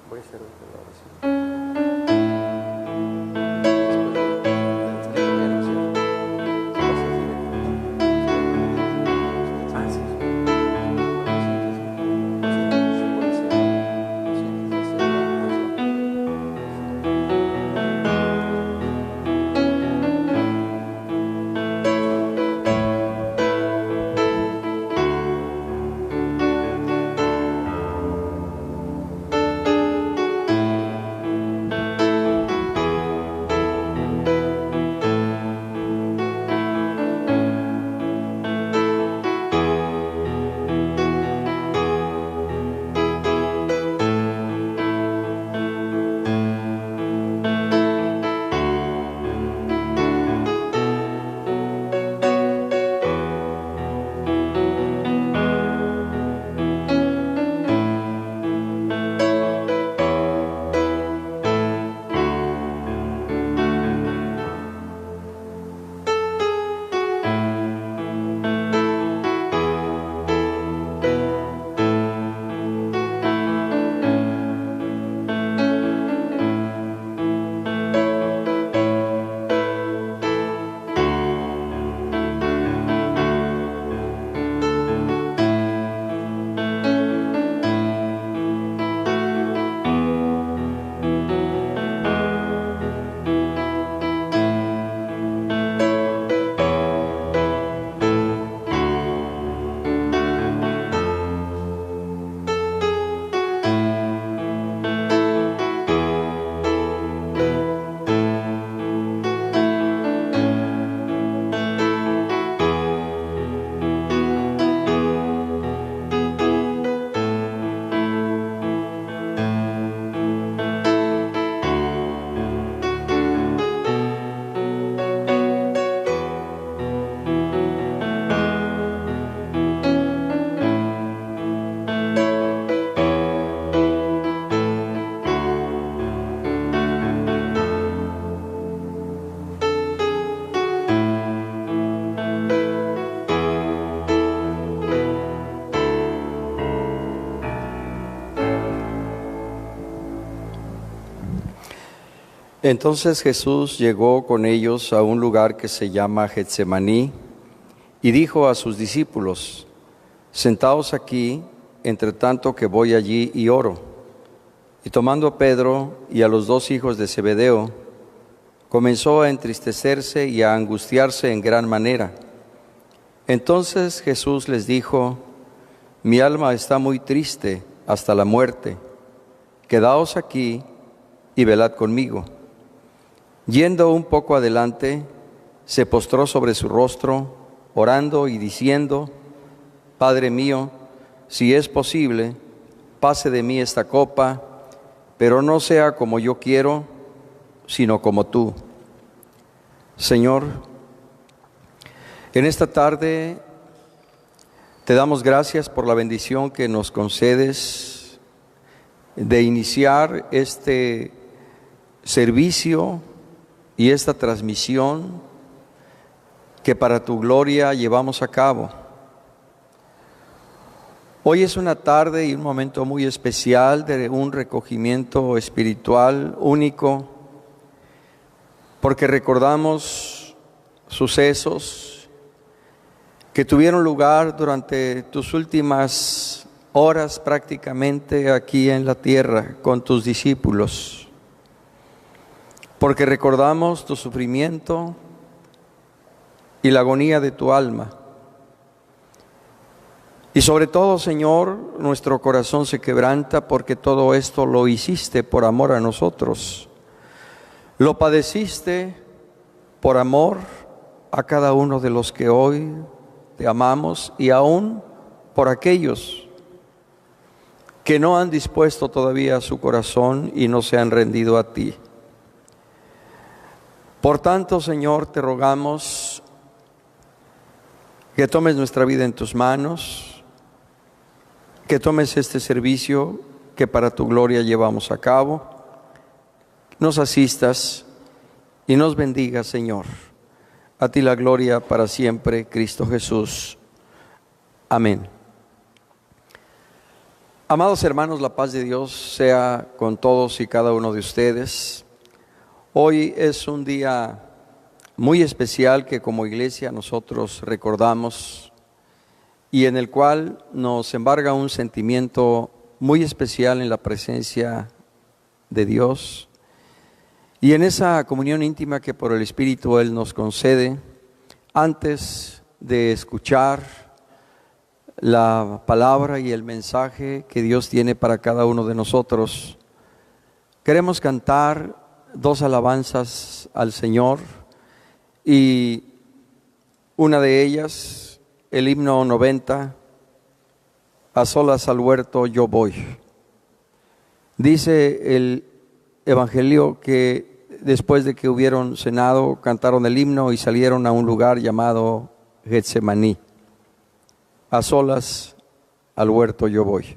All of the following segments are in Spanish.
Voy a hacer la oración. Entonces Jesús llegó con ellos a un lugar que se llama Getsemaní y dijo a sus discípulos: sentaos aquí, entre tanto que voy allí y oro. Y tomando a Pedro y a los dos hijos de Zebedeo, comenzó a entristecerse y a angustiarse en gran manera. Entonces Jesús les dijo: mi alma está muy triste hasta la muerte. Quedaos aquí y velad conmigo. Yendo un poco adelante, se postró sobre su rostro, orando y diciendo: Padre mío, si es posible, pase de mí esta copa, pero no sea como yo quiero, sino como tú. Señor, en esta tarde te damos gracias por la bendición que nos concedes de iniciar este servicio y esta transmisión que para tu gloria llevamos a cabo. Hoy es una tarde y un momento muy especial de un recogimiento espiritual único, porque recordamos sucesos que tuvieron lugar durante tus últimas horas prácticamente aquí en la tierra con tus discípulos. Porque recordamos tu sufrimiento y la agonía de tu alma. Y sobre todo, Señor, nuestro corazón se quebranta porque todo esto lo hiciste por amor a nosotros. Lo padeciste por amor a cada uno de los que hoy te amamos y aún por aquellos que no han dispuesto todavía su corazón y no se han rendido a ti. Por tanto, Señor, te rogamos que tomes nuestra vida en tus manos, que tomes este servicio que para tu gloria llevamos a cabo, nos asistas y nos bendigas, Señor. A ti la gloria para siempre, Cristo Jesús. Amén. Amados hermanos, la paz de Dios sea con todos y cada uno de ustedes. Hoy es un día muy especial que como iglesia nosotros recordamos y en el cual nos embarga un sentimiento muy especial en la presencia de Dios y en esa comunión íntima que por el Espíritu Él nos concede antes de escuchar la palabra y el mensaje que Dios tiene para cada uno de nosotros. Queremos cantar 2 alabanzas al Señor y una de ellas, el himno 90, a solas al huerto yo voy. Dice el Evangelio que después de que hubieron cenado, cantaron el himno y salieron a un lugar llamado Getsemaní. A solas al huerto yo voy.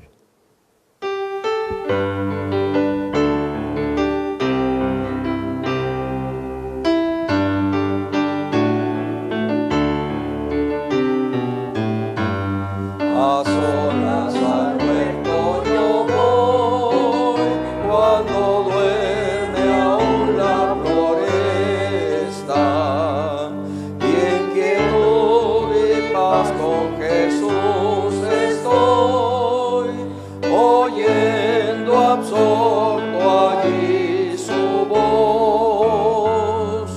A solas al huerto yo voy, cuando duerme aún la floresta, y en quietud y paz con Jesús estoy, oyendo absorto allí su voz.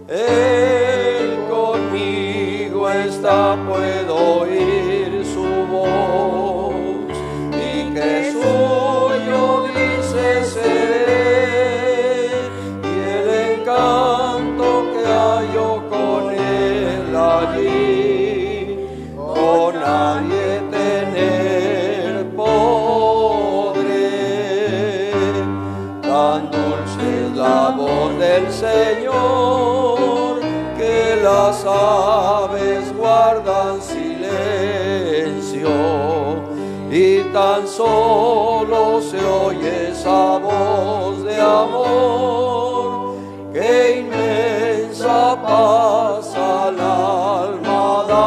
Él conmigo está, puedo oír su voz, y que suyo dice seré, y el encanto que hallo con él allí, con nadie tener podré. Tan dulce es la voz del Señor, que las aves guardan silencio, y tan solo se oye esa voz de amor, que inmensa paz al alma da.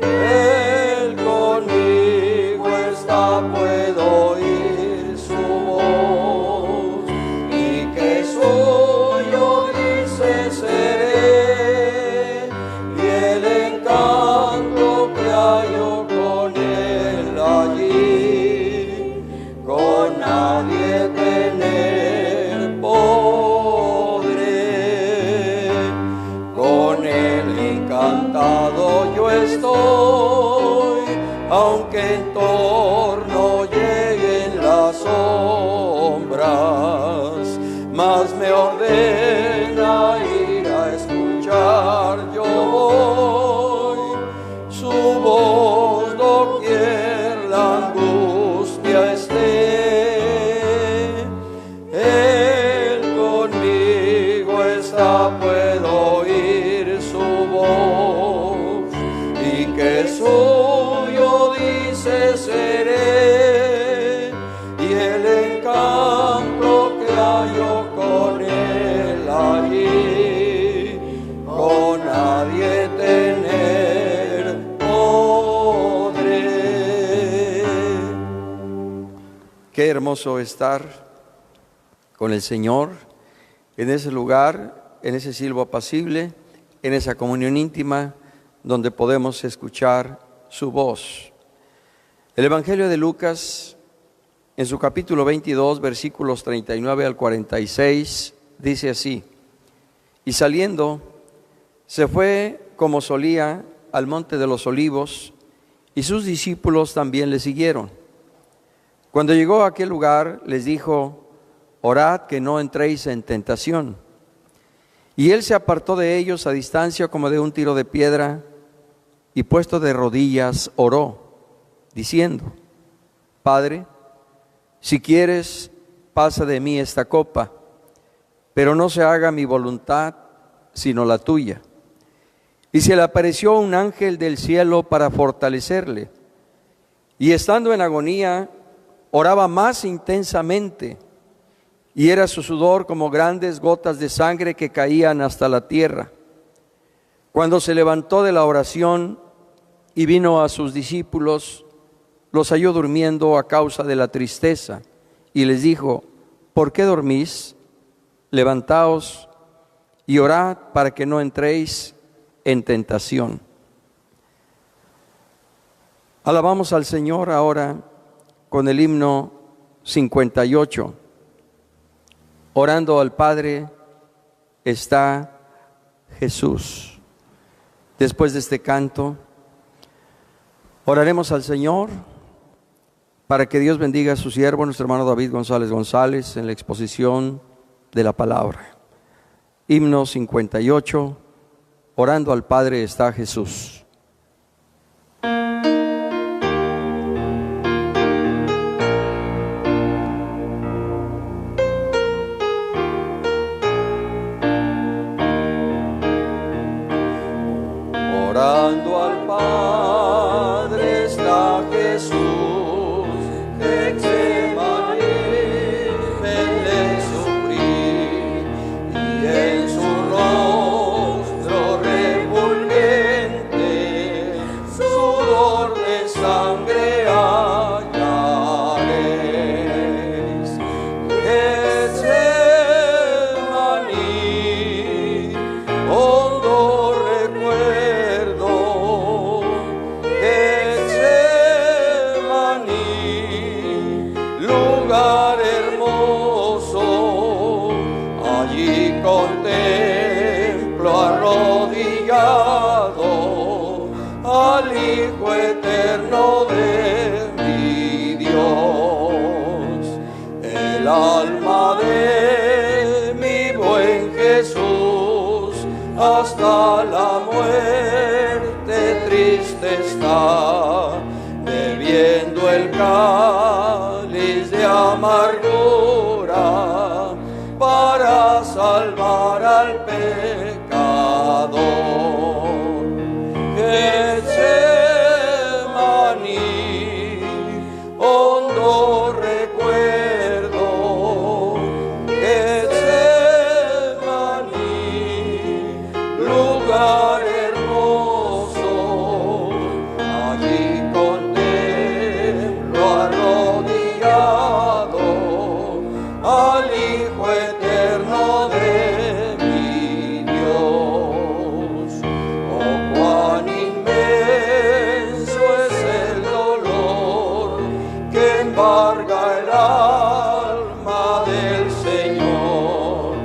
Él conmigo está, puedo oír su voz, y que suyo dice seré, y el encanto que hallo con él allí, con nadie tener podré. Con él encantado yo estoy, aunque en torno lleguen las sombras, mas me ordena ir a escuchar yo voy, su voz doquier la angustia esté. Él conmigo está, puedo oír su voz, y que suyo dice seré, y el encanto que hallo con él allí, con nadie tener podré. Qué hermoso estar con el Señor en ese lugar, en ese silbo apacible, en esa comunión íntima donde podemos escuchar su voz. El Evangelio de Lucas, en su capítulo 22, versículos 39 al 46, dice así: y saliendo, se fue como solía al monte de los olivos, y sus discípulos también le siguieron. Cuando llegó a aquel lugar, les dijo: orad que no entréis en tentación. Y él se apartó de ellos a distancia como de un tiro de piedra, y puesto de rodillas oró, diciendo: Padre, si quieres, pasa de mí esta copa, pero no se haga mi voluntad, sino la tuya. Y se le apareció un ángel del cielo para fortalecerle, y estando en agonía, oraba más intensamente, y era su sudor como grandes gotas de sangre que caían hasta la tierra. Cuando se levantó de la oración y vino a sus discípulos, los halló durmiendo a causa de la tristeza, y les dijo: ¿por qué dormís? Levantaos y orad para que no entréis en tentación. Alabamos al Señor ahora con el himno 58. Orando al Padre está Jesús. Después de este canto, oraremos al Señor para que Dios bendiga a su siervo, nuestro hermano David González González, en la exposición de la palabra. Himno 58, orando al Padre está Jesús. Orando al Padre está Jesús, Getsemaní, le sufrí, y en su rostro refulgente, sudor de sangre hallaréis. Getsemaní, hondo recuerdo, lugar hermoso, allí contemplo arrodillado al Hijo eterno de mi Dios. El alma de mi buen Jesús hasta la muerte triste está, bebiendo el cáliz de amargura para salvar al pecador. Getsemaní, hondo recuerdo, Getsemaní, lugar hermoso, allí contemplo arrodillado al Hijo eterno de mi Dios. Oh, cuán inmenso es el dolor que embarga el alma del Señor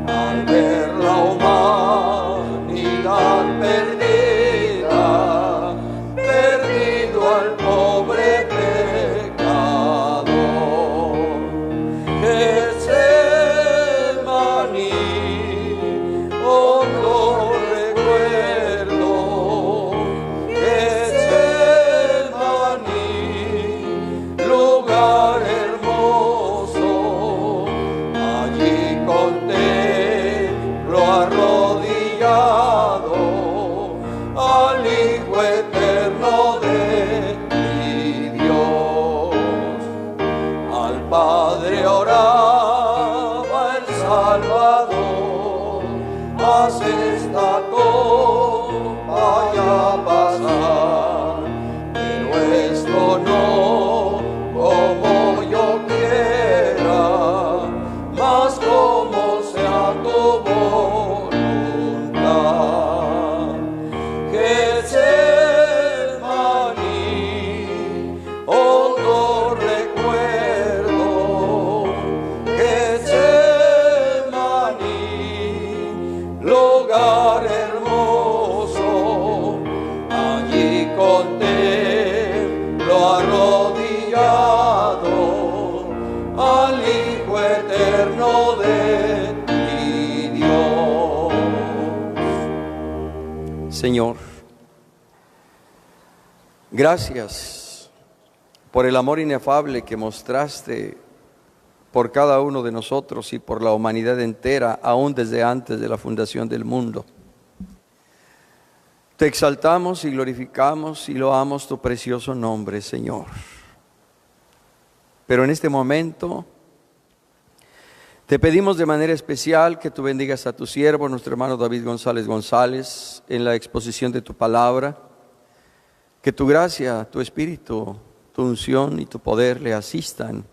al ver la humanidad perdida, perdido al pobre pecador. Getsemaní, hondo recuerdo, Getsemaní, lugar hermoso, allí contemplo arrodillado al Hijo eterno de mi Dios. Al Padre oraba el Salvador, haz esta copa ya pasar, pero esto no como yo quiera, mas como sea tu voluntad. Getsemaní, hondo recuerdo, Getsemaní, lugar hermoso, allí contemplo arrodillado al Hijo eterno de mi Dios. Señor, gracias por el amor inefable que mostraste por cada uno de nosotros y por la humanidad entera, aún desde antes de la fundación del mundo. Te exaltamos y glorificamos y loamos tu precioso nombre, Señor. Pero en este momento te pedimos de manera especial que tú bendigas a tu siervo, nuestro hermano David González González, en la exposición de tu palabra. Que tu gracia, tu espíritu tu unción y tu poder le asistan,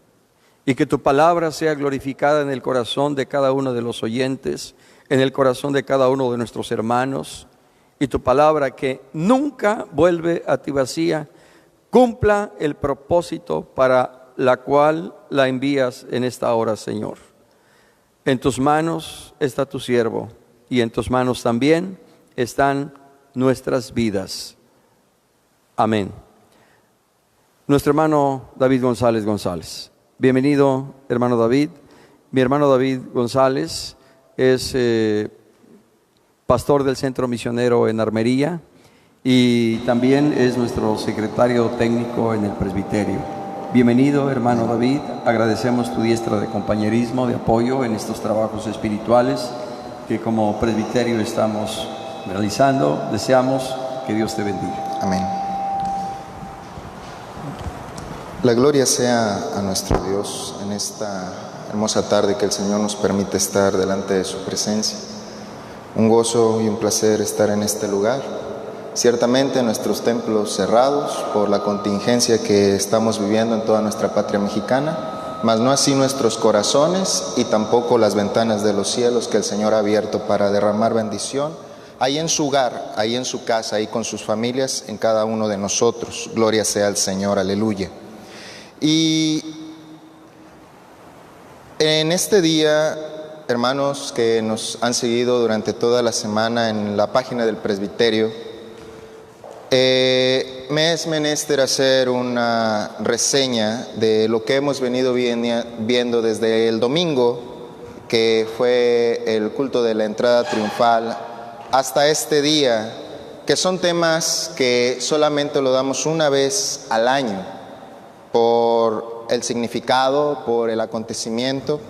y que tu palabra sea glorificada en el corazón de cada uno de los oyentes, en el corazón de cada uno de nuestros hermanos, y tu palabra, que nunca vuelve a ti vacía, cumpla el propósito para la cual la envías en esta hora, Señor. En tus manos está tu siervo, y en tus manos también están nuestras vidas. Amén. Nuestro hermano David González. Bienvenido, hermano David. Mi hermano David González es pastor del Centro Misionero en Armería y también es nuestro secretario técnico en el presbiterio. Bienvenido, hermano David. Agradecemos tu diestra de compañerismo, de apoyo en estos trabajos espirituales que como presbiterio estamos realizando. Deseamos que Dios te bendiga. Amén. La gloria sea a nuestro Dios en esta hermosa tarde que el Señor nos permite estar delante de su presencia. Un gozo y un placer estar en este lugar. Ciertamente nuestros templos cerrados por la contingencia que estamos viviendo en toda nuestra patria mexicana, mas no así nuestros corazones y tampoco las ventanas de los cielos que el Señor ha abierto para derramar bendición ahí en su hogar, ahí en su casa, ahí con sus familias, en cada uno de nosotros. Gloria sea al Señor, aleluya. Y en este día, hermanos que nos han seguido durante toda la semana en la página del presbiterio, me es menester hacer una reseña de lo que hemos venido viendo desde el domingo, que fue el culto de la entrada triunfal, hasta este día, que son temas que solamente lo damos una vez al año, por el significado, por el acontecimiento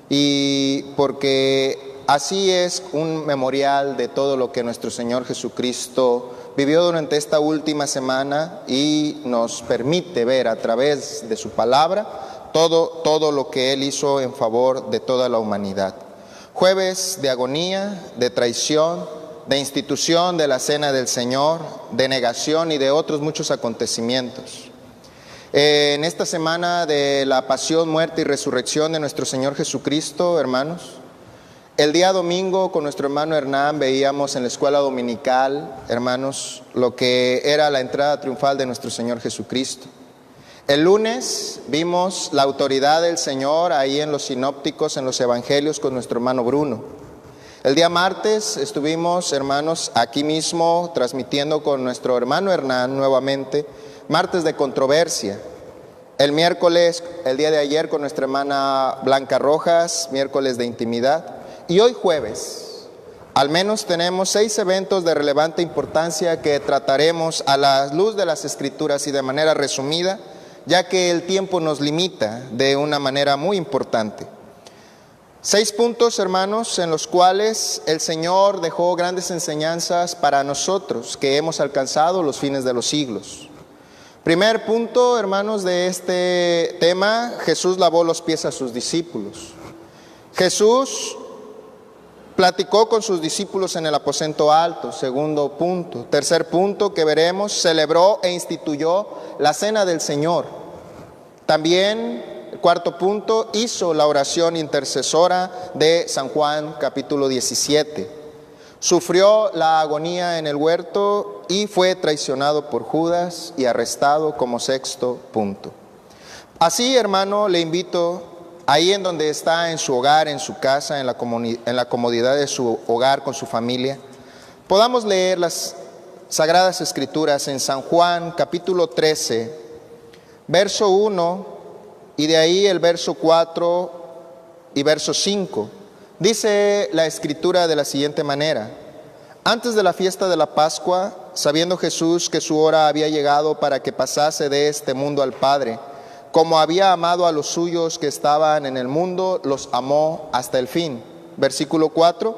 y porque así es un memorial de todo lo que nuestro Señor Jesucristo vivió durante esta última semana y nos permite ver a través de su palabra todo lo que Él hizo en favor de toda la humanidad. Jueves de agonía, de traición, de institución de la cena del Señor, de negación y de otros muchos acontecimientos. En esta semana de la pasión, muerte y resurrección de nuestro Señor Jesucristo, hermanos, el día domingo con nuestro hermano Hernán veíamos en la escuela dominical, hermanos, lo que era la entrada triunfal de nuestro Señor Jesucristo. El lunes vimos la autoridad del Señor ahí en los sinópticos, en los evangelios con nuestro hermano Bruno. El día martes estuvimos, hermanos, aquí mismo transmitiendo con nuestro hermano Hernán nuevamente, martes de controversia. El miércoles, el día de ayer con nuestra hermana Blanca Rojas, miércoles de intimidad. Y hoy jueves, al menos tenemos 6 eventos de relevante importancia que trataremos a la luz de las Escrituras y de manera resumida, ya que el tiempo nos limita de una manera muy importante. 6 puntos, hermanos, en los cuales el Señor dejó grandes enseñanzas para nosotros que hemos alcanzado los fines de los siglos. Primer punto, hermanos, de este tema: Jesús lavó los pies a sus discípulos. Jesús platicó con sus discípulos en el aposento alto. Segundo punto. Tercer punto que veremos: celebró e instituyó la cena del Señor. También, cuarto punto, hizo la oración intercesora de San Juan capítulo 17. Sufrió la agonía en el huerto y fue traicionado por Judas y arrestado como sexto punto. Así, hermano, le invito, ahí en donde está, en su hogar, en su casa, en la comodidad de su hogar con su familia, podamos leer las Sagradas Escrituras en San Juan capítulo 13, verso 1, y de ahí el verso 4 y verso 5. Dice la Escritura de la siguiente manera: antes de la fiesta de la Pascua, sabiendo Jesús que su hora había llegado para que pasase de este mundo al Padre, como había amado a los suyos que estaban en el mundo, los amó hasta el fin. Versículo 4.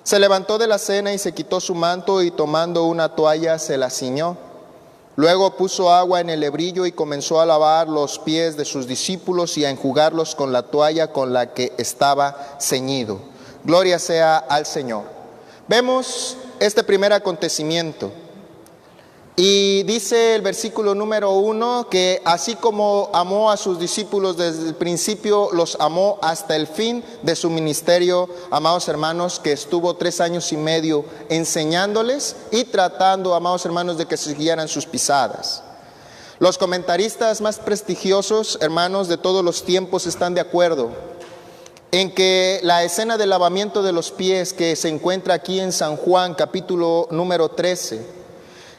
Se levantó de la cena y se quitó su manto y tomando una toalla se la ciñó. Luego puso agua en el lebrillo y comenzó a lavar los pies de sus discípulos y a enjugarlos con la toalla con la que estaba ceñido. Gloria sea al Señor. Vemos este primer acontecimiento Y dice el versículo número 1 que así como amó a sus discípulos desde el principio, los amó hasta el fin de su ministerio, amados hermanos, que estuvo 3 años y medio enseñándoles y tratando, amados hermanos, de que siguieran sus pisadas. Los comentaristas más prestigiosos, hermanos, de todos los tiempos están de acuerdo en que la escena del lavamiento de los pies que se encuentra aquí en San Juan, capítulo número 13,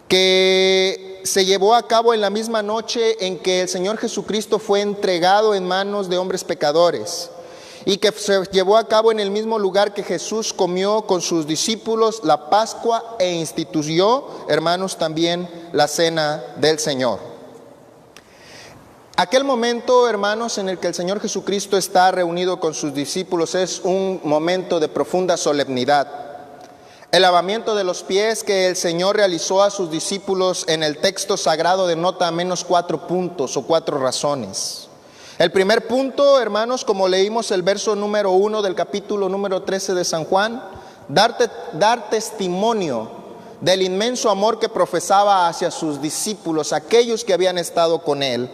que se llevó a cabo en la misma noche en que el Señor Jesucristo fue entregado en manos de hombres pecadores, y que se llevó a cabo en el mismo lugar que Jesús comió con sus discípulos la Pascua e instituyó, hermanos, también la cena del Señor. Aquel momento, hermanos, en el que el Señor Jesucristo está reunido con sus discípulos es un momento de profunda solemnidad. El lavamiento de los pies que el Señor realizó a sus discípulos en el texto sagrado denota al menos 4 puntos o 4 razones. El primer punto, hermanos, como leímos el verso número 1 del capítulo número 13 de San Juan, dar testimonio del inmenso amor que profesaba hacia sus discípulos, aquellos que habían estado con él.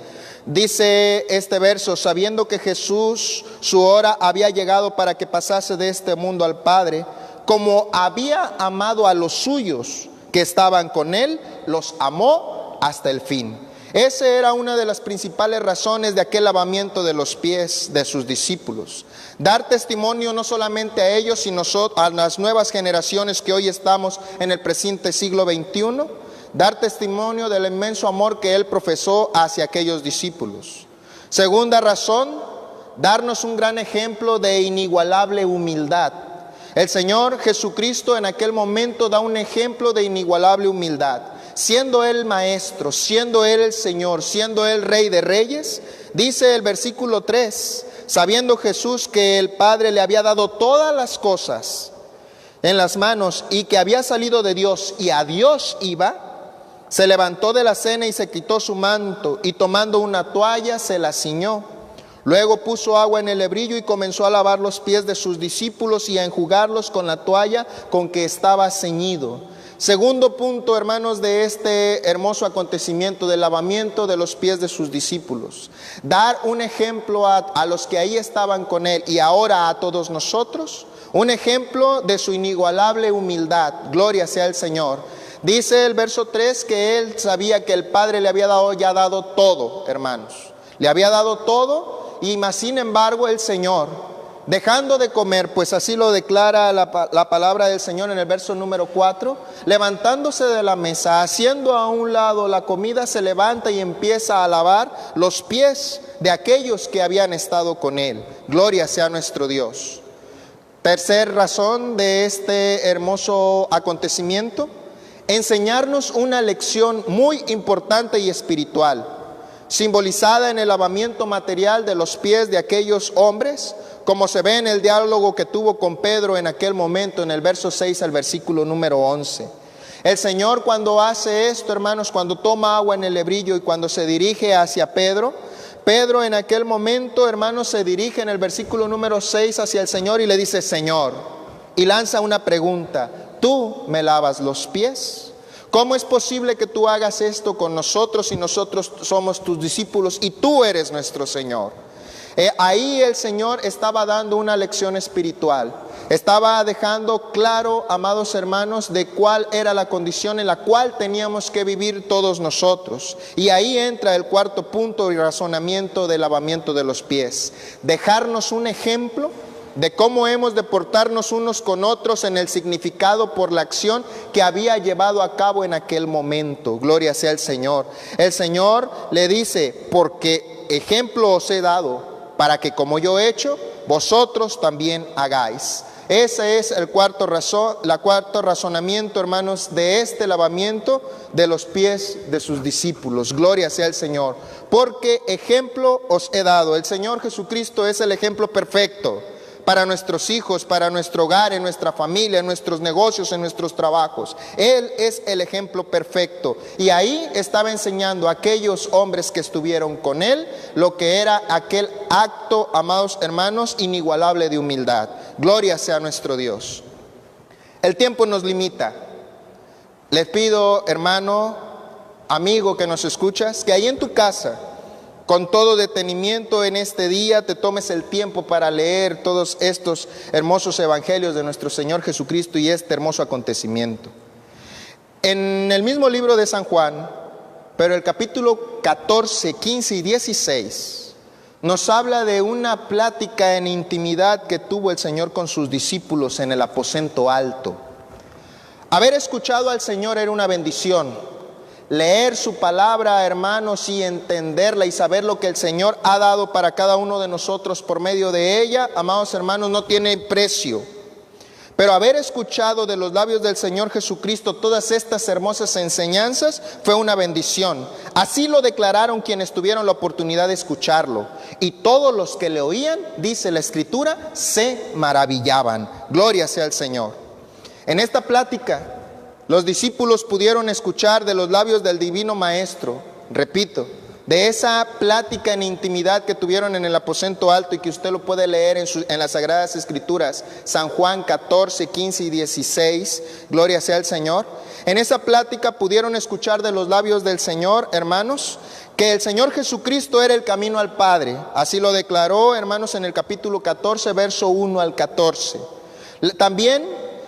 Dice este verso: sabiendo que Jesús, su hora había llegado para que pasase de este mundo al Padre, como había amado a los suyos que estaban con él, los amó hasta el fin. Esa era una de las principales razones de aquel lavamiento de los pies de sus discípulos. Dar testimonio no solamente a ellos, sino a las nuevas generaciones que hoy estamos en el presente siglo XXI, dar testimonio del inmenso amor que él profesó hacia aquellos discípulos. Segunda razón, darnos un gran ejemplo de inigualable humildad. El Señor Jesucristo en aquel momento da un ejemplo de inigualable humildad. Siendo Él Maestro, siendo Él el Señor, siendo Él Rey de Reyes, dice el versículo 3, sabiendo Jesús que el Padre le había dado todas las cosas en las manos y que había salido de Dios y a Dios iba, se levantó de la cena y se quitó su manto y tomando una toalla se la ciñó. Luego puso agua en el lebrillo y comenzó a lavar los pies de sus discípulos y a enjugarlos con la toalla con que estaba ceñido. Segundo punto, hermanos, de este hermoso acontecimiento del lavamiento de los pies de sus discípulos. Dar un ejemplo a los que ahí estaban con él y ahora a todos nosotros, un ejemplo de su inigualable humildad. Gloria sea el Señor. Dice el verso 3 que él sabía que el Padre le había dado todo, hermanos. Le había dado todo. Y más sin embargo el Señor, dejando de comer, pues así lo declara la palabra del Señor en el verso número 4, levantándose de la mesa, haciendo a un lado la comida, se levanta y empieza a lavar los pies de aquellos que habían estado con él. Gloria sea nuestro Dios. Tercer razón de este hermoso acontecimiento, enseñarnos una lección muy importante y espiritual, simbolizada en el lavamiento material de los pies de aquellos hombres, como se ve en el diálogo que tuvo con Pedro en aquel momento, en el verso 6 al versículo número 11. El Señor, cuando hace esto, hermanos, cuando toma agua en el lebrillo y cuando se dirige hacia Pedro, Pedro en aquel momento, hermanos, se dirige en el versículo número 6 hacia el Señor y le dice: Señor, y lanza una pregunta: ¿tú me lavas los pies? ¿Cómo es posible que tú hagas esto con nosotros si nosotros somos tus discípulos y tú eres nuestro Señor? Ahí el Señor estaba dando una lección espiritual. Estaba dejando claro, amados hermanos, de cuál era la condición en la cual teníamos que vivir todos nosotros. Y ahí entra el cuarto punto y razonamiento del lavamiento de los pies. Dejarnos un ejemplo de cómo hemos de portarnos unos con otros en el significado por la acción que había llevado a cabo en aquel momento. Gloria sea el Señor. El Señor le dice: porque ejemplo os he dado, para que como yo he hecho, vosotros también hagáis. Ese es el cuarto razonamiento, hermanos, de este lavamiento de los pies de sus discípulos. Gloria sea el Señor. Porque ejemplo os he dado. El Señor Jesucristo es el ejemplo perfecto para nuestros hijos, para nuestro hogar, en nuestra familia, en nuestros negocios, en nuestros trabajos. Él es el ejemplo perfecto. Y ahí estaba enseñando a aquellos hombres que estuvieron con él lo que era aquel acto, amados hermanos, inigualable de humildad. Gloria sea nuestro Dios. El tiempo nos limita. Les pido, hermano, amigo que nos escuchas, que ahí en tu casa, con todo detenimiento en este día, te tomes el tiempo para leer todos estos hermosos evangelios de nuestro Señor Jesucristo y este hermoso acontecimiento. En el mismo libro de San Juan, pero el capítulo 14, 15 y 16, nos habla de una plática en intimidad que tuvo el Señor con sus discípulos en el aposento alto. Haber escuchado al Señor era una bendición. Leer su palabra, hermanos, y entenderla y saber lo que el Señor ha dado para cada uno de nosotros por medio de ella, amados hermanos, no tiene precio. Pero haber escuchado de los labios del Señor Jesucristo todas estas hermosas enseñanzas fue una bendición. Así lo declararon quienes tuvieron la oportunidad de escucharlo. Y todos los que le oían, dice la Escritura, se maravillaban. Gloria sea al Señor. En esta plática, los discípulos pudieron escuchar de los labios del Divino Maestro, repito, de esa plática en intimidad que tuvieron en el aposento alto y que usted lo puede leer en las Sagradas Escrituras, San Juan 14, 15 y 16, gloria sea al Señor. En esa plática pudieron escuchar de los labios del Señor, hermanos, que el Señor Jesucristo era el camino al Padre. Así lo declaró, hermanos, en el capítulo 14, verso 1 al 14. También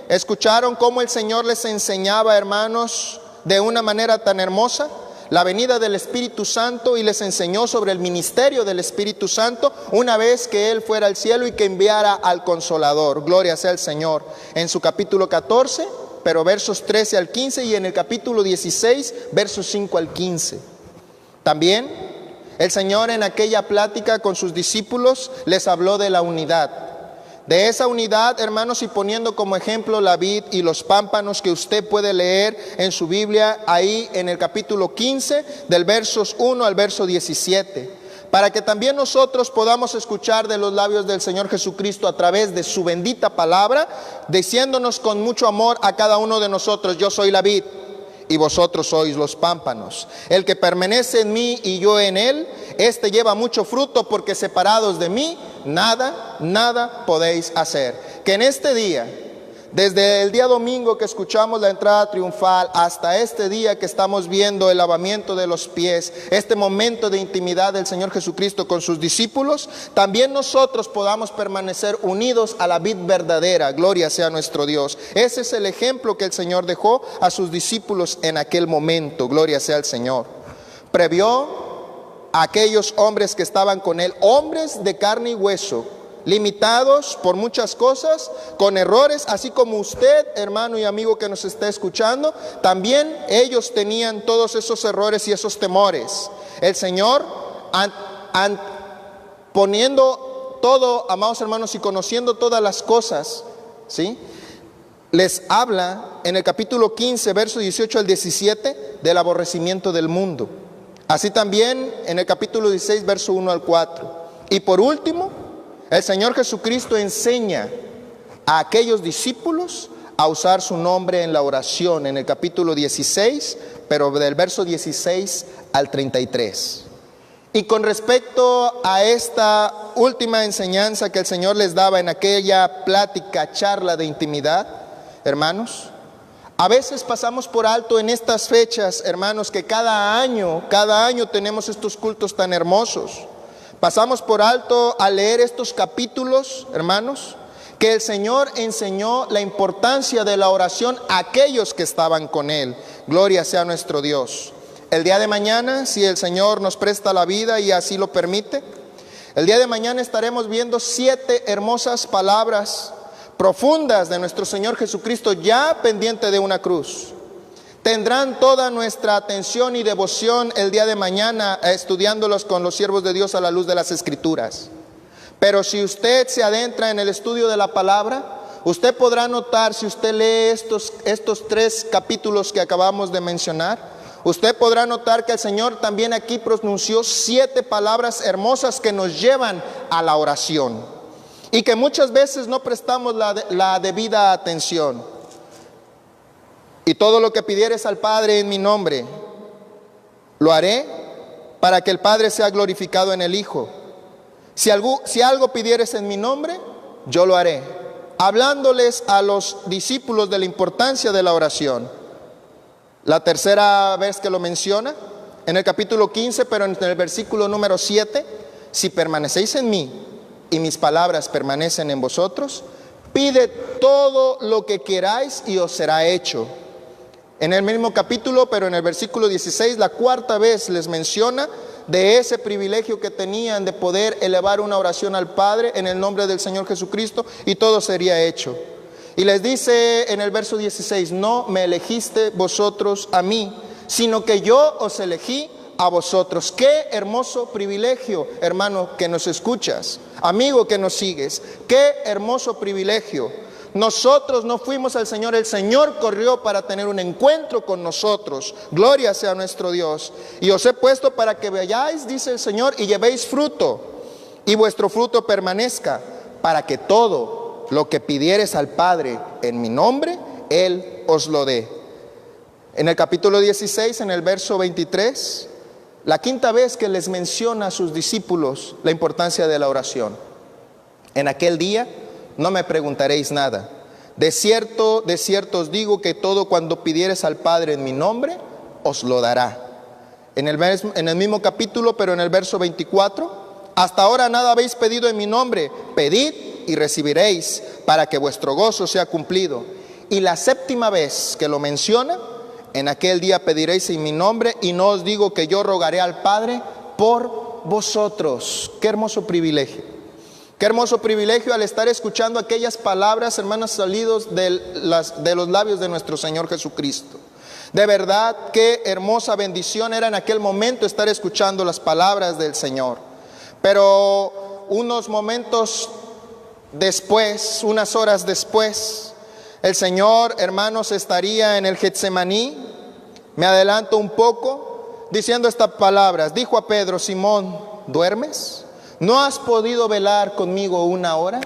escucharon cómo el Señor les enseñaba, hermanos, de una manera tan hermosa, la venida del Espíritu Santo, y les enseñó sobre el ministerio del Espíritu Santo una vez que Él fuera al cielo y que enviara al Consolador. Gloria sea al Señor. En su capítulo 14, pero versos 13 al 15, y en el capítulo 16, versos 5 al 15. También el Señor en aquella plática con sus discípulos les habló de la unidad. De esa unidad, hermanos, y poniendo como ejemplo la vid y los pámpanos, que usted puede leer en su Biblia, ahí en el capítulo 15, del versos 1 al verso 17, para que también nosotros podamos escuchar de los labios del Señor Jesucristo a través de su bendita palabra, diciéndonos con mucho amor a cada uno de nosotros: yo soy la vid y vosotros sois los pámpanos. El que permanece en mí y yo en él, este lleva mucho fruto, porque separados de mí, nada podéis hacer. Que en este día, desde el día domingo que escuchamos la entrada triunfal hasta este día que estamos viendo el lavamiento de los pies, este momento de intimidad del Señor Jesucristo con sus discípulos, también nosotros podamos permanecer unidos a la vid verdadera. Gloria sea nuestro Dios. Ese es el ejemplo que el Señor dejó a sus discípulos en aquel momento. Gloria sea al Señor. Previó a aquellos hombres que estaban con Él, hombres de carne y hueso, limitados por muchas cosas, con errores, así como usted, hermano y amigo que nos está escuchando, también ellos tenían todos esos errores y esos temores. El Señor, poniendo todo, amados hermanos, y conociendo todas las cosas, ¿sí?, les habla en el capítulo 15, verso 18 al 17, del aborrecimiento del mundo. Así también en el capítulo 16, verso 1 al 4. Y por último, el Señor Jesucristo enseña a aquellos discípulos a usar su nombre en la oración en el capítulo 16, pero del verso 16 al 33. Y con respecto a esta última enseñanza que el Señor les daba en aquella plática, charla de intimidad, hermanos, a veces pasamos por alto en estas fechas, hermanos, que cada año tenemos estos cultos tan hermosos. Pasamos por alto al leer estos capítulos, hermanos, que el Señor enseñó la importancia de la oración a aquellos que estaban con Él. Gloria sea nuestro Dios. El día de mañana, si el Señor nos presta la vida y así lo permite, el día de mañana estaremos viendo 7 hermosas palabras profundas de nuestro Señor Jesucristo, ya pendiente de una cruz. Tendrán toda nuestra atención y devoción el día de mañana estudiándolos con los siervos de Dios a la luz de las Escrituras. Pero si usted se adentra en el estudio de la palabra, usted podrá notar, si usted lee estos 3 capítulos que acabamos de mencionar, usted podrá notar que el Señor también aquí pronunció 7 palabras hermosas que nos llevan a la oración, y que muchas veces no prestamos la debida atención. Y todo lo que pidieres al Padre en mi nombre, lo haré para que el Padre sea glorificado en el Hijo. Si algo pidieres en mi nombre, yo lo haré. Hablándoles a los discípulos de la importancia de la oración. La tercera vez que lo menciona, en el capítulo 15, pero en el versículo número 7, si permanecéis en mí y mis palabras permanecen en vosotros, pide todo lo que queráis y os será hecho. En el mismo capítulo, pero en el versículo 16, la cuarta vez les menciona de ese privilegio que tenían de poder elevar una oración al Padre en el nombre del Señor Jesucristo, y todo sería hecho. Y les dice en el verso 16, no me elegiste vosotros a mí, sino que yo os elegí a vosotros. Qué hermoso privilegio, hermano, que nos escuchas, amigo que nos sigues. Qué hermoso privilegio. Nosotros no fuimos al Señor, el Señor corrió para tener un encuentro con nosotros. Gloria sea nuestro Dios. Y os he puesto para que vayáis, dice el Señor, y llevéis fruto, y vuestro fruto permanezca, para que todo lo que pidieres al Padre en mi nombre, Él os lo dé. En el capítulo 16, en el verso 23, la quinta vez que les menciona a sus discípulos la importancia de la oración. En aquel día no me preguntaréis nada. De cierto os digo que todo cuando pidieres al Padre en mi nombre, os lo dará. En el mismo capítulo, pero en el verso 24, hasta ahora nada habéis pedido en mi nombre, pedid y recibiréis, para que vuestro gozo sea cumplido. Y la séptima vez que lo menciona, en aquel día pediréis en mi nombre, y no os digo que yo rogaré al Padre por vosotros. Qué hermoso privilegio. Qué hermoso privilegio al estar escuchando aquellas palabras, hermanos, salidos de los labios de nuestro Señor Jesucristo. De verdad, qué hermosa bendición era en aquel momento estar escuchando las palabras del Señor. Pero unos momentos después, unas horas después, el Señor, hermanos, estaría en el Getsemaní. Me adelanto un poco, diciendo estas palabras. Dijo a Pedro: Simón, ¿duermes? ¿No has podido velar conmigo una hora?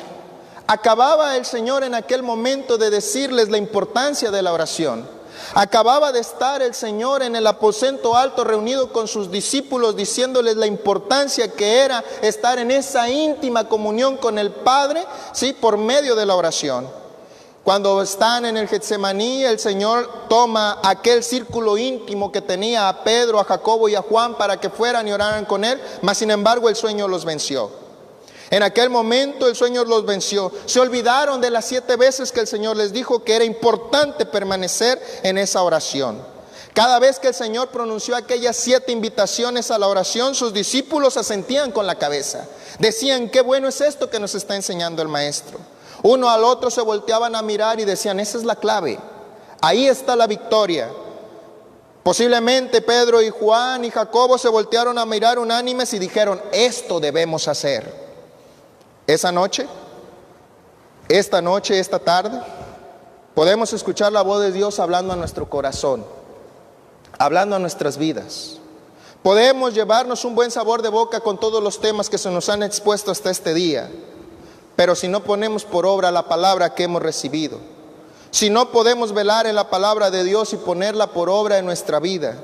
Acababa el Señor en aquel momento de decirles la importancia de la oración. Acababa de estar el Señor en el aposento alto reunido con sus discípulos, diciéndoles la importancia que era estar en esa íntima comunión con el Padre, ¿sí?, por medio de la oración. Cuando están en el Getsemaní, el Señor toma aquel círculo íntimo que tenía a Pedro, a Jacobo y a Juan para que fueran y oraran con Él, mas sin embargo el sueño los venció. En aquel momento el sueño los venció. Se olvidaron de las 7 veces que el Señor les dijo que era importante permanecer en esa oración. Cada vez que el Señor pronunció aquellas 7 invitaciones a la oración, sus discípulos asentían con la cabeza. Decían: qué bueno es esto que nos está enseñando el Maestro. Uno al otro se volteaban a mirar y decían: esa es la clave, ahí está la victoria. Posiblemente Pedro y Juan y Jacobo se voltearon a mirar unánimes y dijeron: esto debemos hacer. Esta noche, esta tarde, podemos escuchar la voz de Dios hablando a nuestro corazón, hablando a nuestras vidas. Podemos llevarnos un buen sabor de boca con todos los temas que se nos han expuesto hasta este día. Pero si no ponemos por obra la palabra que hemos recibido, si no podemos velar en la palabra de Dios y ponerla por obra en nuestra vida,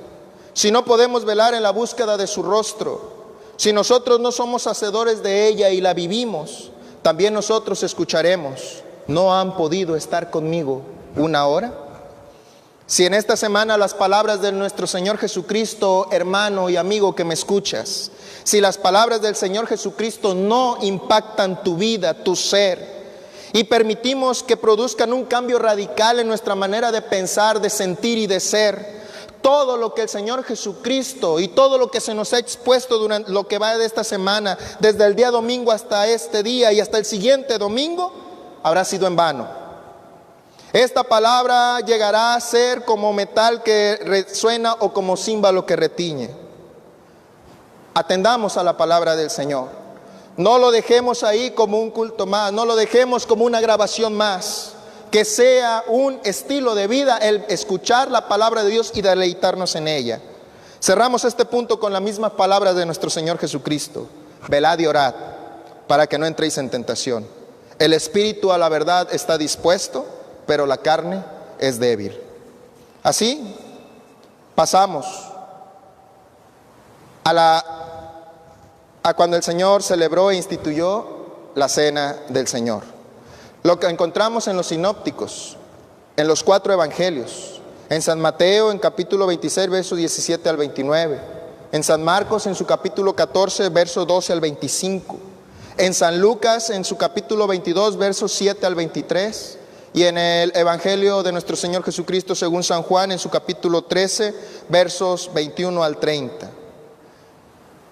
si no podemos velar en la búsqueda de su rostro, si nosotros no somos hacedores de ella y la vivimos, también nosotros escucharemos: ¿no han podido estar conmigo una hora? Si en esta semana las palabras de nuestro Señor Jesucristo, hermano y amigo que me escuchas, si las palabras del Señor Jesucristo no impactan tu vida, tu ser, y permitimos que produzcan un cambio radical en nuestra manera de pensar, de sentir y de ser, todo lo que el Señor Jesucristo y todo lo que se nos ha expuesto durante lo que va de esta semana, desde el día domingo hasta este día y hasta el siguiente domingo, habrá sido en vano. Esta palabra llegará a ser como metal que resuena o como címbalo que retiñe. Atendamos a la palabra del Señor. No lo dejemos ahí como un culto más, no lo dejemos como una grabación más. Que sea un estilo de vida el escuchar la palabra de Dios y deleitarnos en ella. Cerramos este punto con las mismas palabras de nuestro Señor Jesucristo: velad y orad para que no entréis en tentación. El espíritu a la verdad está dispuesto, pero la carne es débil. Así pasamos a cuando el Señor celebró e instituyó la cena del Señor. Lo que encontramos en los sinópticos, en los 4 evangelios, En San Mateo, en capítulo 26, versos 17 al 29. En San Marcos, en su capítulo 14, versos 12 al 25. En San Lucas, en su capítulo 22, versos 7 al 23. Y en el Evangelio de nuestro Señor Jesucristo según San Juan, en su capítulo 13, versos 21 al 30.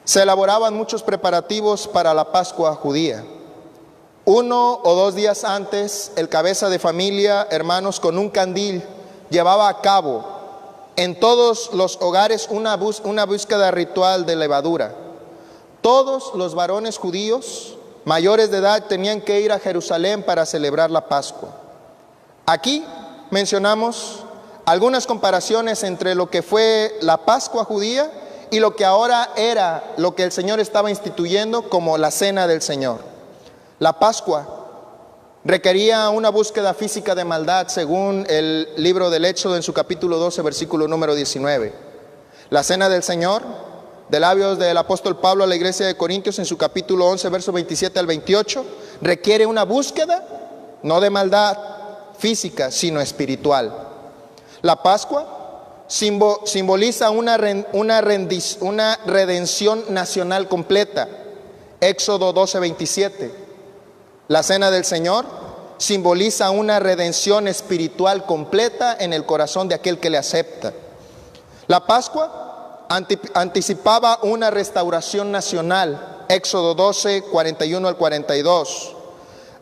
Se elaboraban muchos preparativos para la Pascua judía. 1 o 2 días antes, el cabeza de familia, hermanos, con un candil, llevaba a cabo en todos los hogares una búsqueda ritual de levadura. Todos los varones judíos mayores de edad tenían que ir a Jerusalén para celebrar la Pascua. Aquí mencionamos algunas comparaciones entre lo que fue la Pascua judía y lo que ahora era lo que el Señor estaba instituyendo como la Cena del Señor. La Pascua requería una búsqueda física de maldad según el libro del Éxodo en su capítulo 12, versículo número 19. La Cena del Señor, de labios del apóstol Pablo a la iglesia de Corintios en su capítulo 11, versos 27 al 28, requiere una búsqueda no de maldad física, sino espiritual. La Pascua simboliza una redención nacional completa. Éxodo 12, 27. La Cena del Señor simboliza una redención espiritual completa en el corazón de aquel que le acepta. La Pascua anticipaba una restauración nacional. Éxodo 12, 41 al 42.